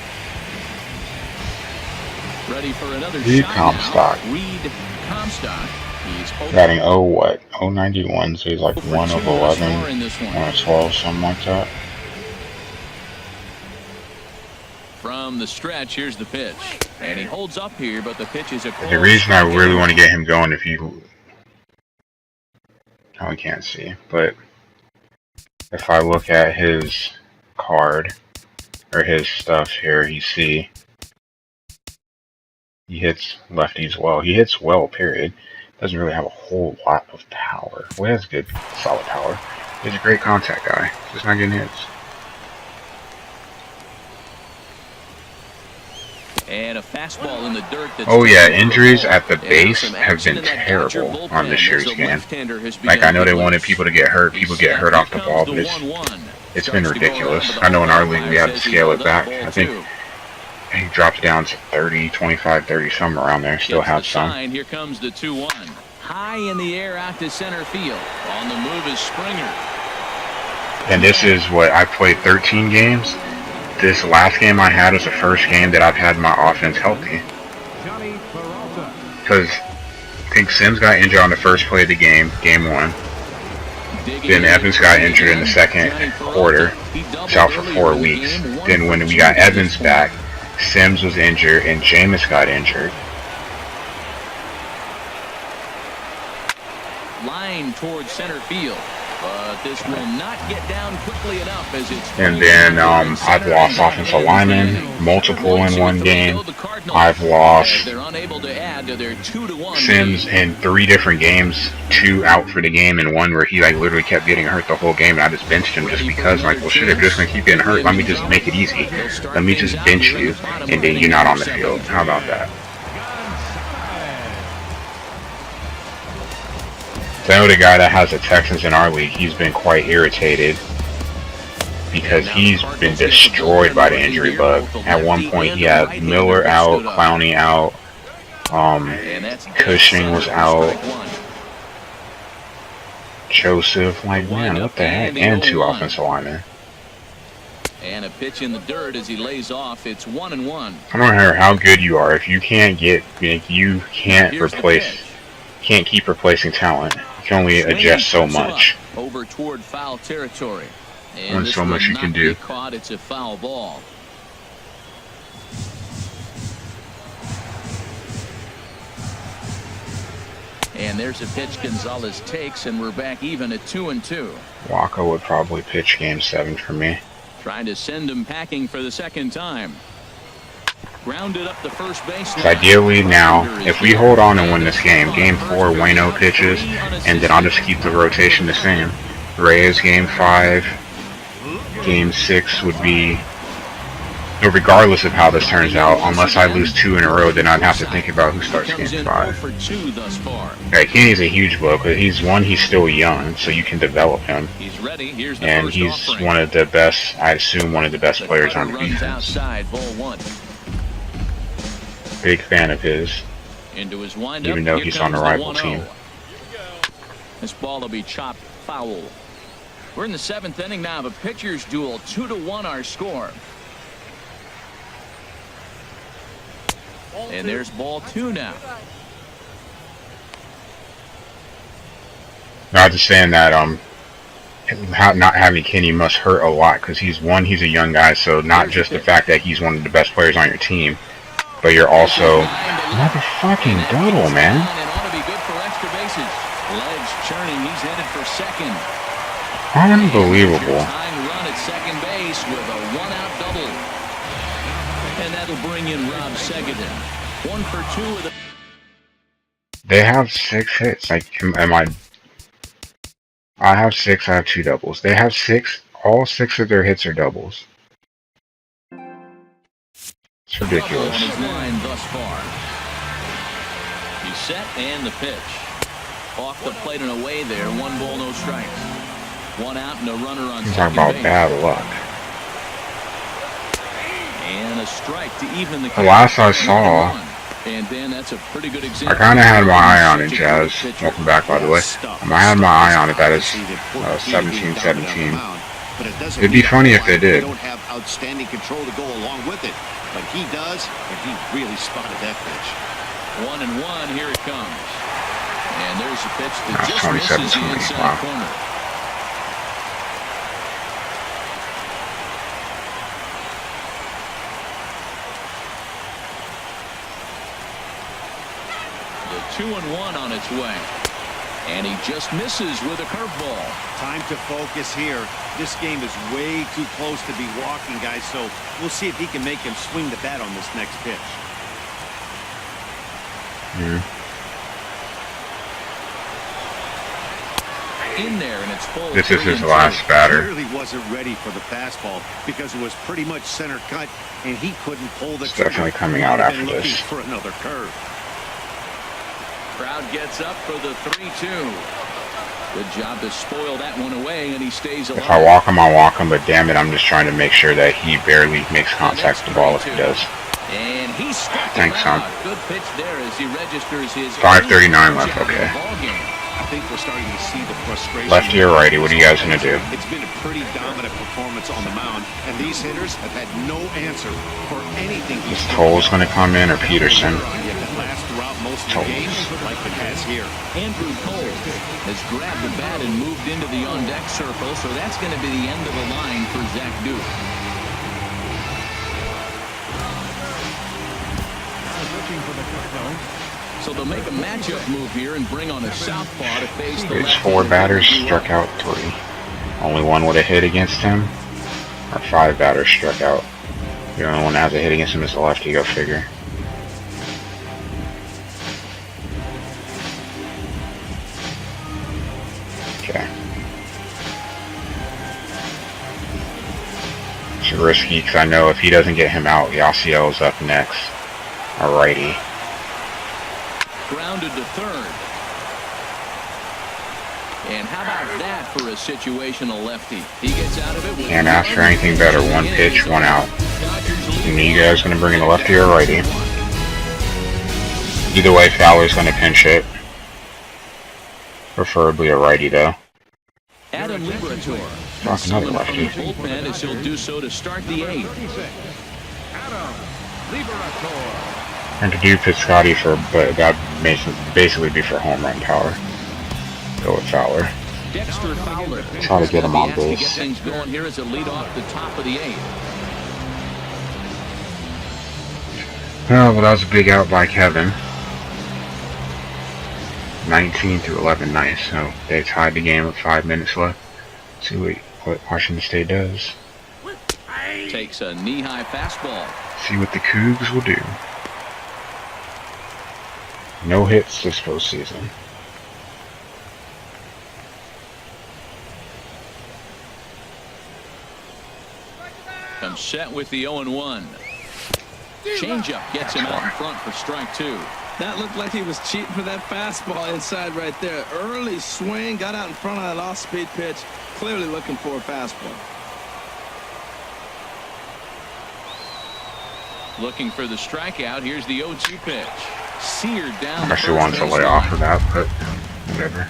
Ready for another
Reed
shot
Comstock.
now. Reed Comstock. He's
Batting 091, so he's like 1 of 11,
in this one.
1 of 12, something like that.
From the stretch, here's the pitch. And he holds up here, but the pitch is a close.
The reason I really want to get him going, if you... Oh, I can't see. But if I look at his card, or his stuff here, you see he hits lefties well. He hits well, period. Doesn't really have a whole lot of power. Well, he has good, solid power. He's a great contact guy. Just not getting hits.
And a fastball in the dirt.
Oh yeah, injuries at the base have been terrible on this year's game. Like, I know they wanted people to get hurt. People get hurt off the ball, but it's been ridiculous. I know in our league we had to scale it back. I think he dropped down to 30, 25, 30, somewhere around there. Still have some.
Here comes the 2-1. High in the air out to center field. On the move is Springer.
And this is what I played 13 games. This last game I had was the first game that I've had my offense healthy. Because I think Sims got injured on the first play of the game, game 1. Then Evans got injured in the second quarter. He's out for 4 weeks. Then when we got Evans back, Sims was injured and Jameis got injured.
Line towards center field. But this will not get down quickly enough as it's...
And then I've lost offensive linemen, multiple in one game. I've lost Sims in 3 different games, 2 out for the game, and 1 where he like literally kept getting hurt the whole game, and I just benched him just because, like, well shit, if you're just gonna keep getting hurt, let me just make it easy. Let me just bench you, and then you're not on the field. How about that? I know the guy that has the Texans in our league, he's been quite irritated because he's been destroyed by the injury bug. At one point he had Miller out, Clowney out, Cushing was out, Joseph, like, man, what the heck, and 2 offensive linemen.
And a pitch in the dirt as he lays off. It's 1-1.
I don't care how good you are, if you can't get, you can't keep replacing talent. You can only adjust so much.
Over toward foul territory.
Only so much you can do.
Caught, it's a foul ball. And there's a pitch Gonzalez takes, and we're back even at 2-2.
Waka would probably pitch game 7 for me.
Trying to send him packing for the second time. Grounded up the first base.
Ideally now, if we hold on and win this game, game 4 Waino pitches, and then I'll just keep the rotation the same. Reyes game 5, game 6 would be, regardless of how this turns out, unless I lose 2 in a row, then I'd have to think about who starts game 5. Yeah, Kenny's a huge blow, because he's still young, so you can develop him. And he's one of the best, I assume, one of the best players on the defense. Big fan of his, even though he's on a rival team.
This ball will be chopped foul. We're in the 7th inning now of a pitcher's duel. 2-1 our score. And there's ball 2 now.
Not just saying that not having Kenny must hurt a lot, because he's a young guy, so not just the fact that he's one of the best players on your team, but you're also motherfucking double, man. Unbelievable.
And that'll bring in Rob Segedin. 1 for 2 with
They have 6 hits. Like, I have 6, I have 2 doubles. They have 6, all 6 of their hits are doubles. It's ridiculous.
Thus far. He's set and the pitch. Off the plate and away there. 1 ball, no strikes. 1 out and a runner on second base.
Talking about bad luck.
And a strike to even the
last I saw,
and then that's a pretty good example.
I kind of had my eye on it, Jazz. Welcome back, by the way. I had my eye on it. That is 17-17. It'd be funny if they did.
Don't have outstanding control to go along with it, but he does, and he really spotted that pitch.
1-1. Here it comes, and there's a pitch that just misses the inside corner. 2-1 on its way. And he just misses with a curveball.
Time to focus here. This game is way too close to be walking, guys, so we'll see if he can make him swing the bat on this next pitch.
In there, and it's full.
This is his last batter.
Clearly wasn't ready for the fastball because it was pretty much center cut, and he couldn't pull the
It's
trigger.
definitely coming out after
Looking
this.
for another curve.
Crowd gets up for the 3-2. Good job to spoil that one away, and he stays alive.
If I walk him, I'll walk him, but damn it, I'm just trying to make sure that he barely makes contact with the ball if he does.
And he struck
Thanks,
him
son.
out. Good pitch there as he registers his
5:39 left, okay.
I think we're starting to see the frustration.
Lefty or righty, what are you guys going to do?
It's been a pretty dominant performance on the mound, and these hitters have had no answer for anything.
Is Toll's going to come in or Peterson?
Yet that lasts throughout most of the games, like it has here.
Andrew Cole has grabbed the bat and moved into the on-deck circle, so that's going to be the end of the line for Zach Duke. So they'll make a matchup move here and bring on a southpaw to face the
There's
lefty.
4 batters, struck out 3. Only one would have hit against him. Or 5 batters struck out. The only one that has a hit against him is the lefty, go figure. Okay. It's risky because I know if he doesn't get him out, Yasiel's up next. A righty.
Grounded to third. And how about that for a situational lefty? He gets out of it with...
Can't ask for anything better. 1 pitch, 1 out. And you guys going to bring in a lefty or a righty? Either way, Fowler's going to pinch hit. Preferably a righty, though.
Adam Liberator.
Fuck, another lefty.
Bullpen as he'll do so to start the 8th.
Adam Liberator.
And to do Piscotti for, but that basically be for home run power. Go with Fowler.
Dexter Fowler.
Try to get him on
To
base.
get things going here as a lead off the top of the 8th.
Oh, well, that was a big out by Kevin. 19-11, nice. So they tied the game with 5 minutes left. See what Washington State does.
Takes a knee-high fastball.
See what the Cougs will do. No hits this postseason.
Comes set with the 0-1. Changeup gets him out in front for strike 2.
That looked like he was cheating for that fastball inside right there. Early swing, got out in front of that off-speed pitch. Clearly looking for a fastball.
Oh, Looking for the strikeout. Here's the 0-2 pitch. Seared down.
I actually wanted to lay off of that, but whatever.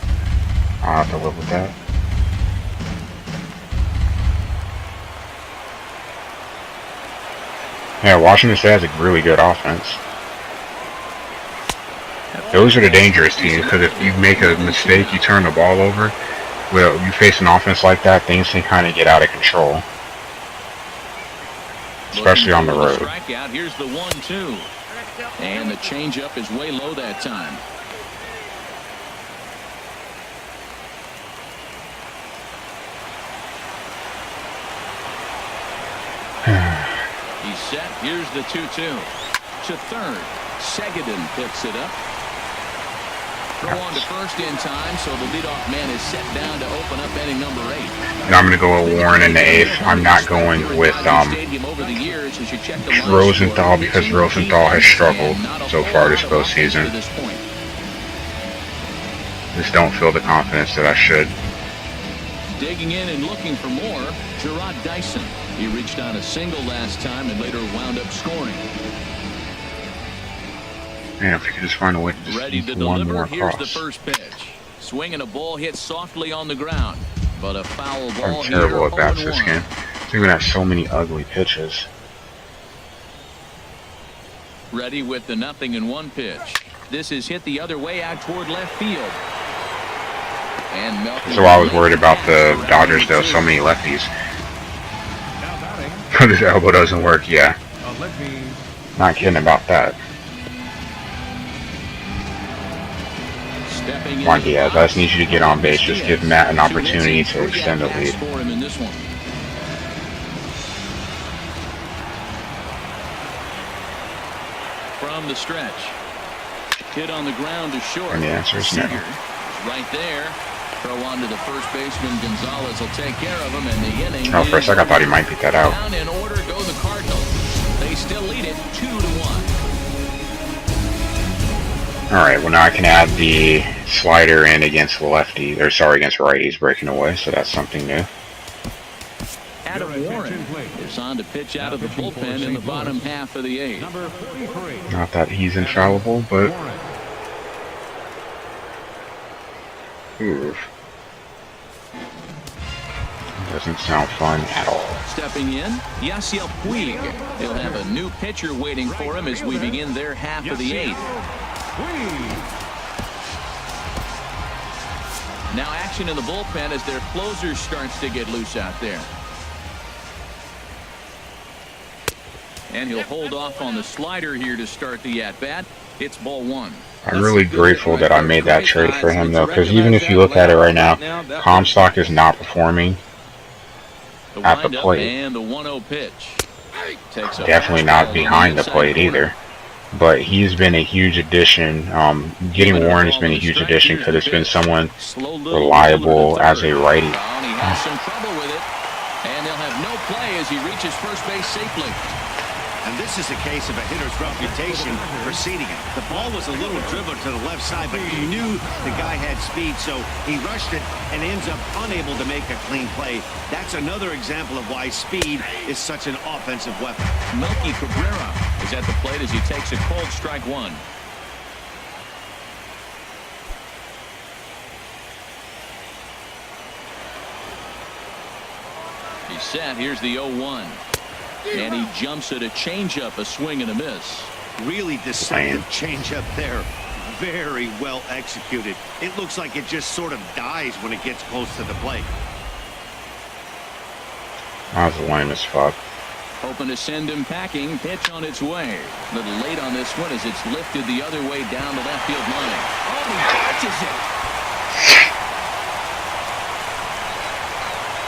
I'll have to live with that. Yeah, Washington State has a really good offense. Those are the dangerous teams, because if you make a mistake, you turn the ball over, well, you face an offense like that, things can kind of get out of control. Especially on the road.
Strikeout. Here's the 1-2. And the changeup is way low that time. He's set. Here's the 2-2. To third. Seguin picks it up. Throw on to first in time, so the leadoff man is set down to open up inning number 8.
And I'm going to go with Warren in the 8th. I'm not going with Rosenthal, because Rosenthal has struggled so far this postseason. Just don't feel the confidence that I should.
Digging in and looking for more, Gerard Dyson. He reached on a single last time and later wound up scoring.
Man, if we could just find a way to just
Ready to
one
deliver.
more
Here's
cross.
the first pitch. Swinging a ball hit softly on the ground, but a foul ball.
I'm terrible
here,
at bats this game. We're going to have so many ugly pitches.
Ready with the 0-1 pitch. This is hit the other way out toward left field. And
So I was worried about the Dodgers, though. So many lefties. His elbow doesn't work, yeah. Not kidding about that. Come on, Diaz. I just need you to get on base. Just give Matt an opportunity to extend the lead.
From the stretch. Hit on the ground to short.
And the answer is no.
Right there. Throw on to the first baseman. Gonzalez will take care of him, and the inning.
Oh, for a second I thought he might beat that out.
Down in order go the Cardinals. They still lead it 2-1.
Alright, well now I can add the slider in against the lefty, or sorry, against righties breaking away, so that's something new.
Adam Warren is on to pitch out of the bullpen in the bottom half of the 8th.
Not that he's infallible, but oof. Doesn't sound fun at all.
Stepping in, Yasiel Puig. He'll have a new pitcher waiting for him as we begin their half of the 8th. Now action in the bullpen as their closer starts to get loose out there. And he'll hold off on the slider here to start the at-bat. It's ball 1.
I'm really grateful that I made that trade for him, though, because even if you look at it right now, Comstock is not performing at the plate.
And the 1-0 pitch.
Definitely not behind the plate either. But he's been a huge addition. Getting Warren has been a huge addition because it's been someone reliable as a righty.
He has some trouble with it, and they'll have no play as he reaches first base safely.
And this is a case of a hitter's reputation preceding him. The ball was a little dribbler to the left side, but he knew the guy had speed, so he rushed it and ends up unable to make a clean play. That's another example of why speed is such an offensive weapon.
Melky Cabrera is at the plate as he takes a cold strike 1. He's set. Here's the 0-1. And he jumps at a changeup, a swing and a miss.
Really deceptive changeup there. Very well executed. It looks like it just sort of dies when it gets close to the plate.
That was lame as fuck.
Hoping to send him packing. Pitch on its way. A little late on this one as it's lifted the other way down the left field line. Oh, he catches it.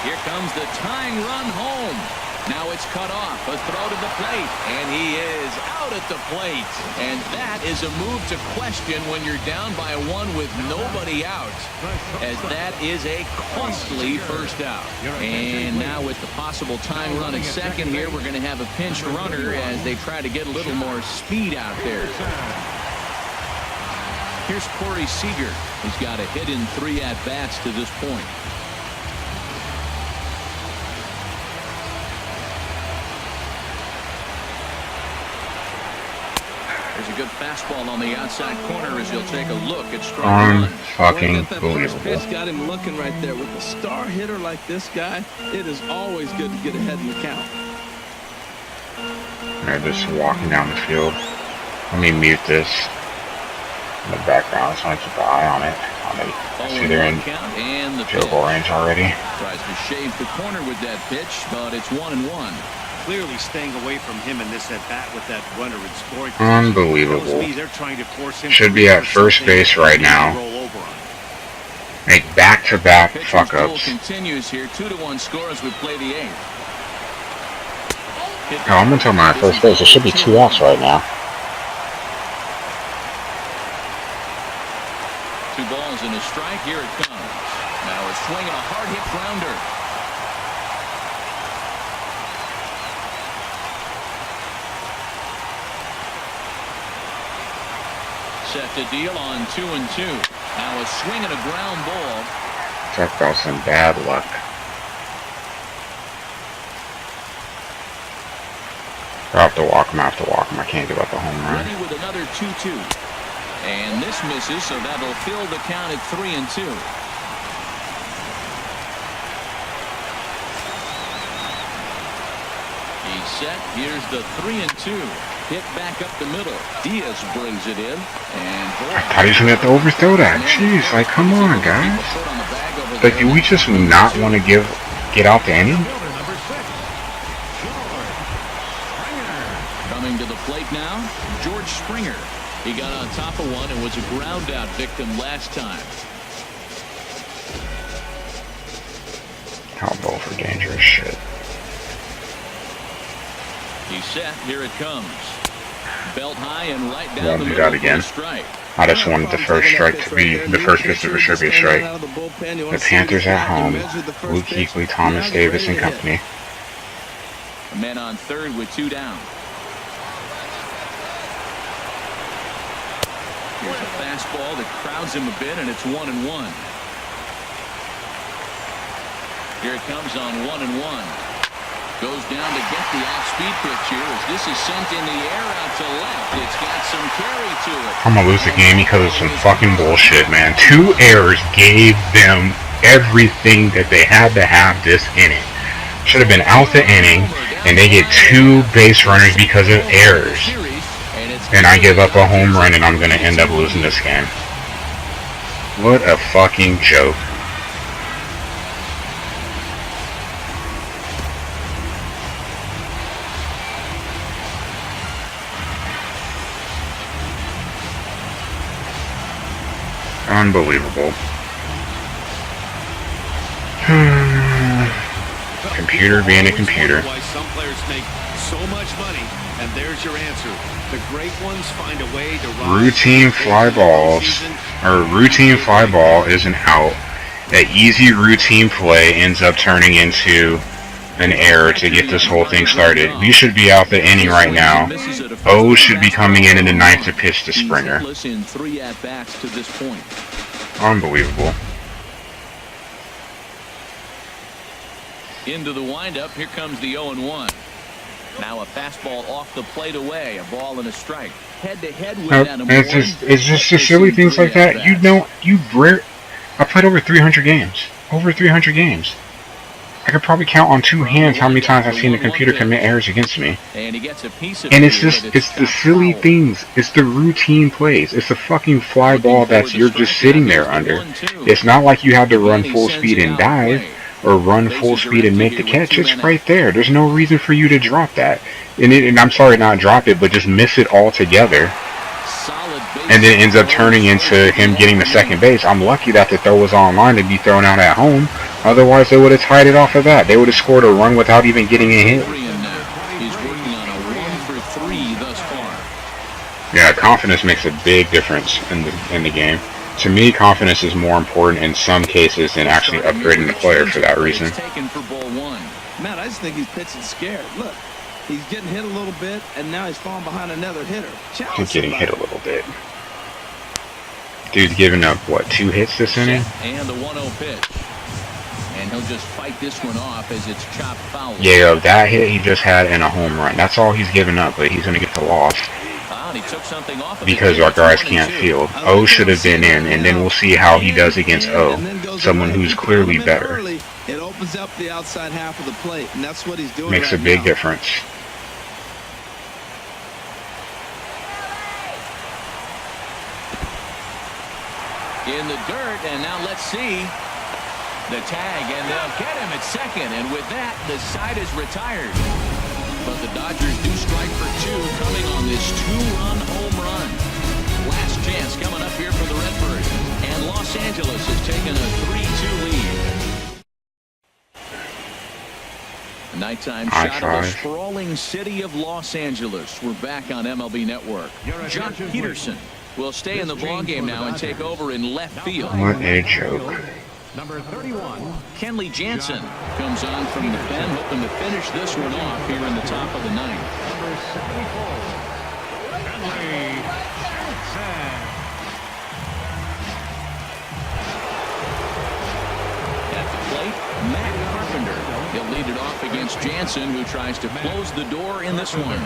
Here comes the tying run home. Now it's cut off. A throw to the plate. And he is out at the plate. And that is a move to question when you're down by 1 with nobody out. As that is a costly first out. And now with the possible tying run at second here, we're going to have a pinch runner as they try to get a little more speed out there. Here's Corey Seager. He's got a hit in 3 at-bats to this point. There's a good fastball on the outside corner as he'll take a look at strike 1.
Fucking believable.
Pitch got him looking right there. With a star hitter like this guy, it is always good to get ahead in the count.
They're just walking down the field. Let me mute this in the background so I keep an eye on it. I see they're in field goal range already.
Tries to shave the corner with that pitch, but it's 1-1.
Clearly staying away from him in this at-bat with that runner in scoring.
Unbelievable.
They're trying to force him.
Should be at first base right now. Make back-to-back fuck-ups.
Continues here. 2-1 score as we play the 8th.
Oh, I'm gonna tell my first base. There should be 2 outs right now.
2 balls and a strike. Here it comes. Now a swing and a hard hit grounder. Set to deal on 2-2. Now a swing and a ground ball.
Talk about some bad luck. I have to walk him. I can't give up a home run.
Ready with another 2-2. And this misses, so that'll fill the count at 3-2. He's set. Here's the 3-2. Hit back up the middle. Diaz brings it in. And
I thought he was going to have to overthrow that. Jeez, like, come on, guys. Like, do we just not want to get out the inning?
Coming to the plate now, George Springer. He got on top of one and was a ground out victim last time.
How both are dangerous shit.
He's set. Here it comes. Belt high and right down the
Won't do
middle
that again.
for a strike.
I just wanted the first strike to be, the first pitch to for sure be a strike. The Panthers at home, Luke Kuechly, Thomas Davis and company.
A man on third with 2 down. Here's a fastball that crowds him a bit, and it's 1-1. Here it comes on 1-1. Goes down to get the off-speed pitch here as this is sent in the air out to left. It's got some carry to it.
I'm gonna lose the game because of some fucking bullshit, man. 2 errors gave them everything that they had to have this inning. Should have been out the inning, and they get 2 base runners because of errors. And I give up a home run, and I'm gonna end up losing this game. What a fucking joke. Unbelievable. Computer being a computer.
Why some players make so much money, and there's your answer. The great ones find a way to
routine fly balls, or routine fly ball is an out. That easy routine play ends up turning into an error to get this whole thing started. We should be out the inning right now. O should be coming in the 9th to pitch to Springer.
In 3 at-bats to this point.
Unbelievable.
Into the windup. Here comes the 0-1. Now a fastball off the plate away. A ball and a strike. Head-to-head with Adam Ward.
It's just the silly things like that. I played over 300 games. Over 300 games. I could probably count on 2 hands how many times I've seen the computer commit errors against me.
And he gets a piece of
and it's the silly things. It's the routine plays. It's the fucking fly ball that you're just sitting there under. It's not like you have to run full speed and dive or run full speed and make the catch. It's right there. There's no reason for you to drop that. And I'm sorry, not drop it, but just miss it altogether. And then it ends up turning into him getting the second base. I'm lucky that the throw was online to be thrown out at home. Otherwise, they would have tied it off of that. They would have scored a run without even getting a hit.
He's working on a 1-for-3 thus far.
Yeah, confidence makes a big difference in the game. To me, confidence is more important in some cases than actually upgrading the player for that reason.
Matt, I just think he's pitching scared. Look, he's getting hit a little bit, and now he's falling behind another hitter.
He's getting hit a little bit. Dude's giving up, what, 2 hits this inning?
And the 1-0 pitch. And he'll just fight this one off as it's chopped foul.
Yeah, that hit he just had and a home run. That's all he's giving up, but he's going to get the loss.
He took something off of
because our guys can't field. O should have been in, and then we'll see how he does against O. Someone who's clearly better.
It opens up the outside half of the plate, and that's what he's doing.
Makes a big difference.
In the dirt, and now let's see the tag, and they'll get him at second, and with that, the side is retired. But the Dodgers do strike for 2 coming on this 2-run home run. Last chance coming up here for the Redbirds, and Los Angeles has taken a 3-2 lead. A nighttime shot of the sprawling city of Los Angeles. We're back on MLB Network. John Peterson will stay in the ballgame now and take over in left field.
What a joke.
Number 31.
Kenley Jansen comes on from the pen, hoping to finish this one off here in the top of the 9th.
Number 74. Kenley Jansen.
At the plate, Matt Carpenter. He'll lead it off against Jansen, who tries to close the door in this one.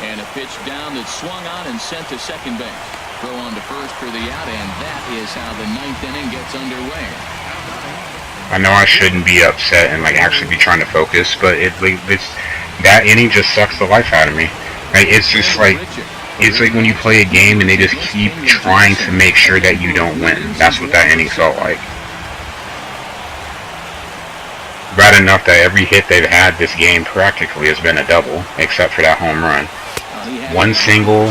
And a pitch down that's swung on and sent to second base. Throw on to first for the out, and that is how the 9th inning gets underway.
I know I shouldn't be upset and actually be trying to focus, but it's that inning just sucks the life out of me. It's just like when you play a game and they just keep trying to make sure that you don't win. That's what that inning felt like. bad enough that every hit they've had this game practically has been a double, except for that home run. One single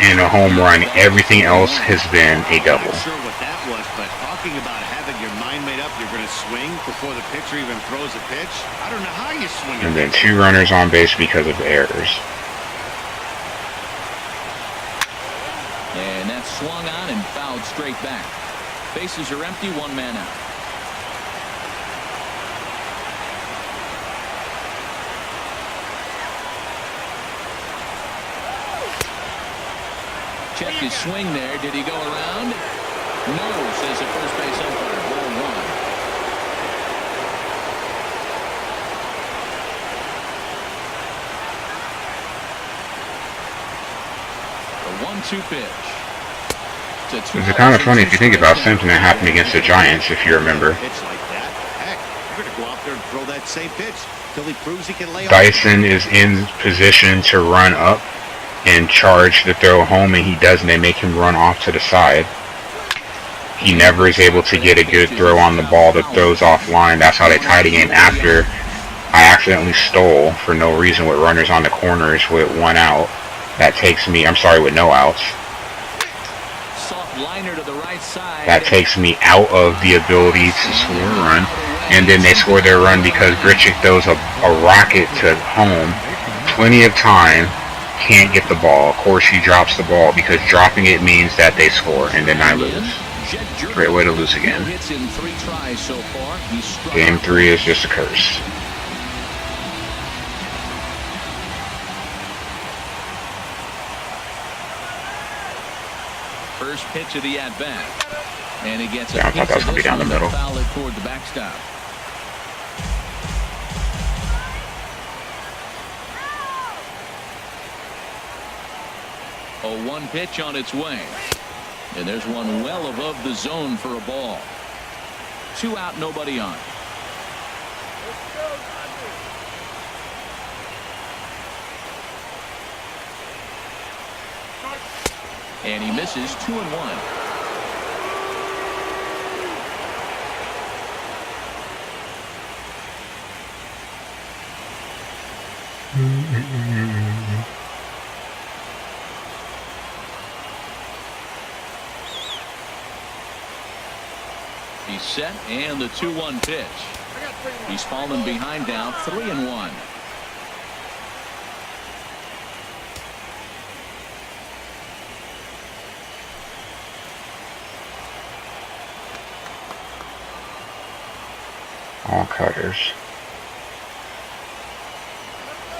and a home run. Everything else has been a double.
Not sure what that was, but talking about having your mind made up, you're going to swing before the pitcher even throws a pitch. I don't know how you swing.
And then 2 runners on base because of errors.
And that's swung on and fouled straight back. Bases are empty, 1 man out. Check his swing there. Did he go around? No, says the first base umpire. Ball 1. The 1-2 pitch.
It's kind of funny if you think about something that happened against the Giants, if you remember.
Pitch like that. Heck, you're going to go out there and throw that same pitch till he proves he can lay off.
Dyson is in position to run up and charge the throw home, and he does, and they make him run off to the side. He never is able to get a good throw on the ball that throws offline. That's how they tie the game after I accidentally stole for no reason with runners on the corners with 1 out. That takes me, I'm sorry, with no outs. That takes me out of the ability to score a run. And then they score their run because Grichuk throws a rocket to home. Plenty of time. Can't get the ball. Of course he drops the ball because dropping it means that they score, and then I lose. Great way to lose again. Game 3 is just a curse.
First pitch of the at-bat. And he gets
I thought that was going to be down the middle.
Foul it toward the backstop. A 1 pitch on its way. And there's one well above the zone for a ball. 2 out, nobody on. And he misses 2-1. He's set, and the 2-1 pitch. He's fallen behind now, 3-1.
All cutters.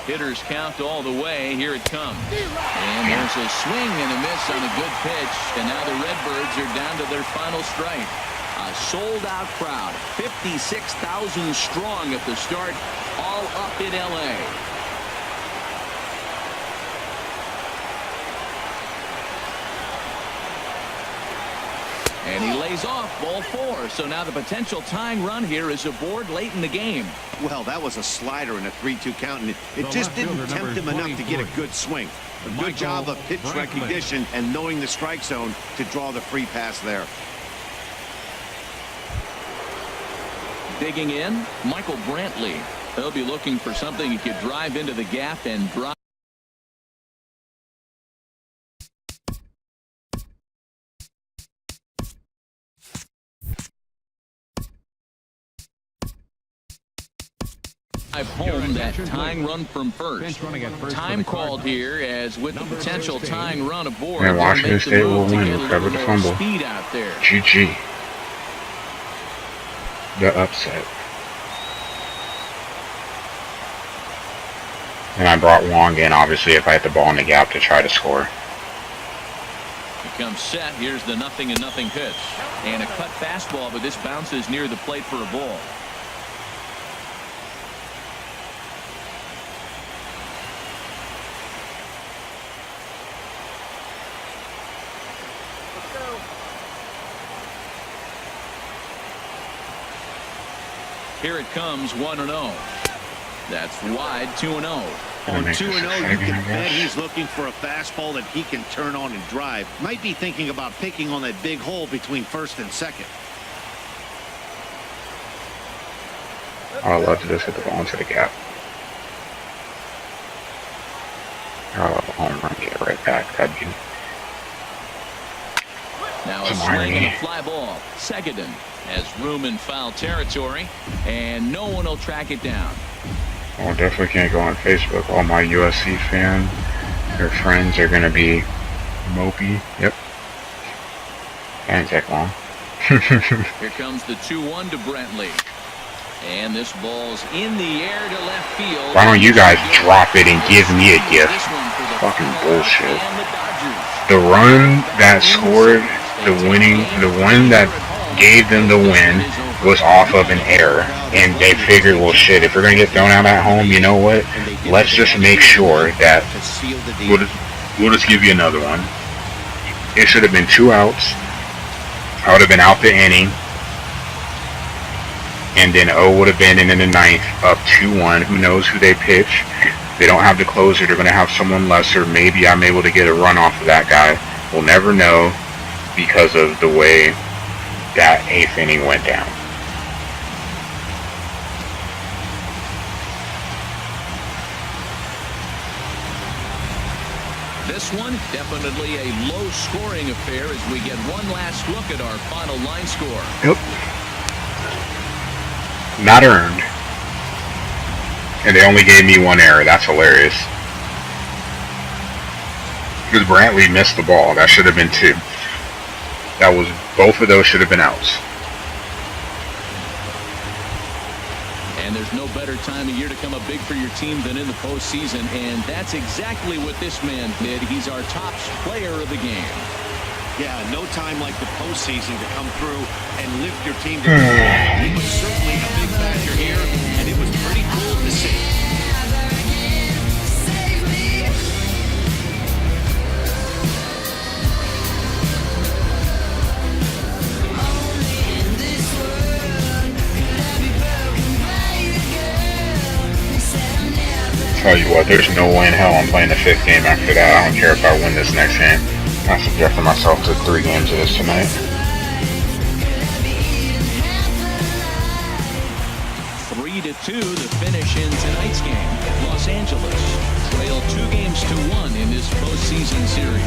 Hitters count all the way. Here it comes. And there's a swing and a miss on a good pitch. And now the Redbirds are down to their final strike. A sold-out crowd, 56,000 strong at the start, all up in L.A. And he lays off ball 4. So now the potential tying run here is aboard late in the game.
Well, that was a slider in a 3-2 count, and it just didn't tempt him enough to get a good swing. A good job of pitch recognition and knowing the strike zone to draw the free pass there.
Digging in, Michael Brantley. They'll be looking for something he could drive into the gap and drive home that tying run from first. Time called here as with the potential tying run aboard.
And Washington State will win. Recover the fumble.
Speed out there.
GG. The upset. And I brought Wong in, obviously, if I hit the ball in the gap to try to score.
He comes set. Here's the 0-0 pitch. And a cut fastball, but this bounces near the plate for a ball. Here it comes, 1-0. That's wide, 2-0.
On 2-0, you can bet he's looking for a fastball that he can turn on and drive. Might be thinking about picking on that big hole between first and second.
I would love to just hit the ball into the gap. I'll have a home run, get right back. That'd be
Now a swing and a fly ball. Seguin has room in foul territory, and no one will track it down.
Well, definitely can't go on Facebook. All my USC fans, their friends are going to be mopey. Yep. That didn't take long.
Here comes the 2-1 to Brentley. And this ball's in the air to left field.
Why don't you guys drop it and give me a gift? Fucking bullshit. The run that scored the one that gave them the win was off of an error. And they figured, well, shit, if we're going to get thrown out at home, you know what? Let's just make sure that we'll just give you another one. It should have been 2 outs. I would have been out the inning. And then O would have been in the 9th, up 2-1. Who knows who they pitch? They don't have the closer. They're going to have someone lesser. Maybe I'm able to get a run off of that guy. We'll never know because of the way that 8th inning went down.
This one, definitely a low-scoring affair as we get one last look at our final line score.
Yep. Not earned. And they only gave me 1 error. That's hilarious. Because Brantley missed the ball. That should have been 2. Both of those should have been outs.
And there's no better time of year to come up big for your team than in the postseason, and that's exactly what this man did. He's our top player of the game.
Yeah, no time like the postseason to come through and lift your team to the ball. He was certainly a big factor here, and it was pretty cool to see.
Tell you what, there's no way in hell I'm playing the 5th game after that. I don't care if I win this next game. I subjected myself to 3 games of this tonight.
3-2 the finish in tonight's game. Los Angeles trail 2-1 in this postseason series.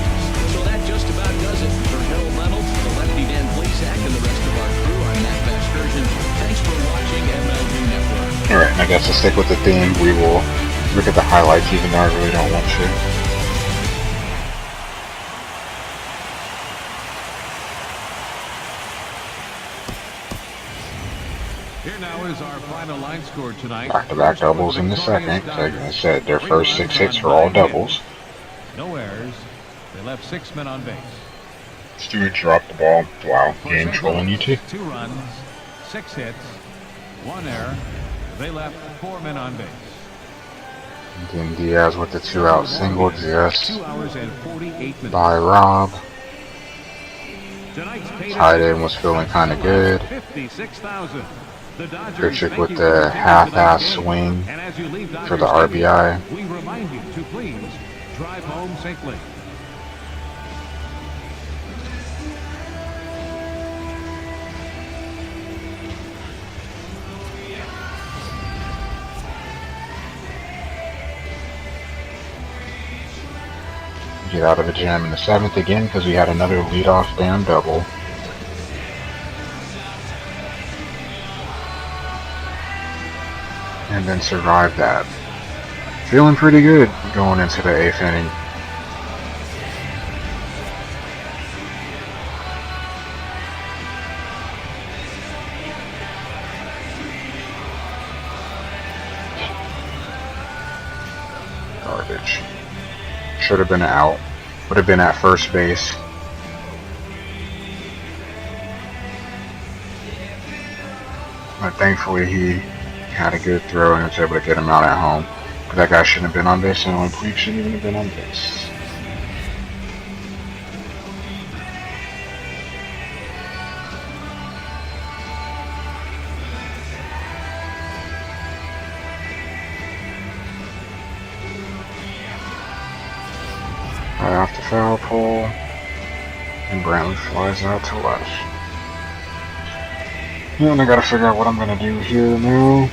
So that just about does it. For Harold Reynolds, the lefty Dan Plesac, and the rest of our crew, I'm Matt Vasgersian. Thanks for watching MLB Network.
Alright, I guess to stick with the theme, we will look at the highlights even though I really don't want to.
Here now is our final line score tonight.
Back-to-back doubles in the second. Like I said, their first 6 hits were all doubles.
No errors. They left 6 men on base.
Stewart dropped the ball. Wow, game trolling you too.
2 runs, 6 hits, 1 error. They left 4 men on base.
Then Diaz with the 2-out single just
2 hours and 48 minutes.
by Rob. Tight end was feeling kind of good. Grichuk with the half-ass swing for the RBI.
We remind you to please drive home safely.
Get out of the jam in the 7th again because we had another leadoff bam double. And then survived that. Feeling pretty good going into the 8th inning. Garbage. Should have been out. Would have been at first base. But thankfully he had a good throw and was able to get him out at home. But that guy shouldn't have been on base, and Puig shouldn't even have been on base. Right off the foul pole, and Brantley flies out to left. And I gotta figure out what I'm gonna do here now.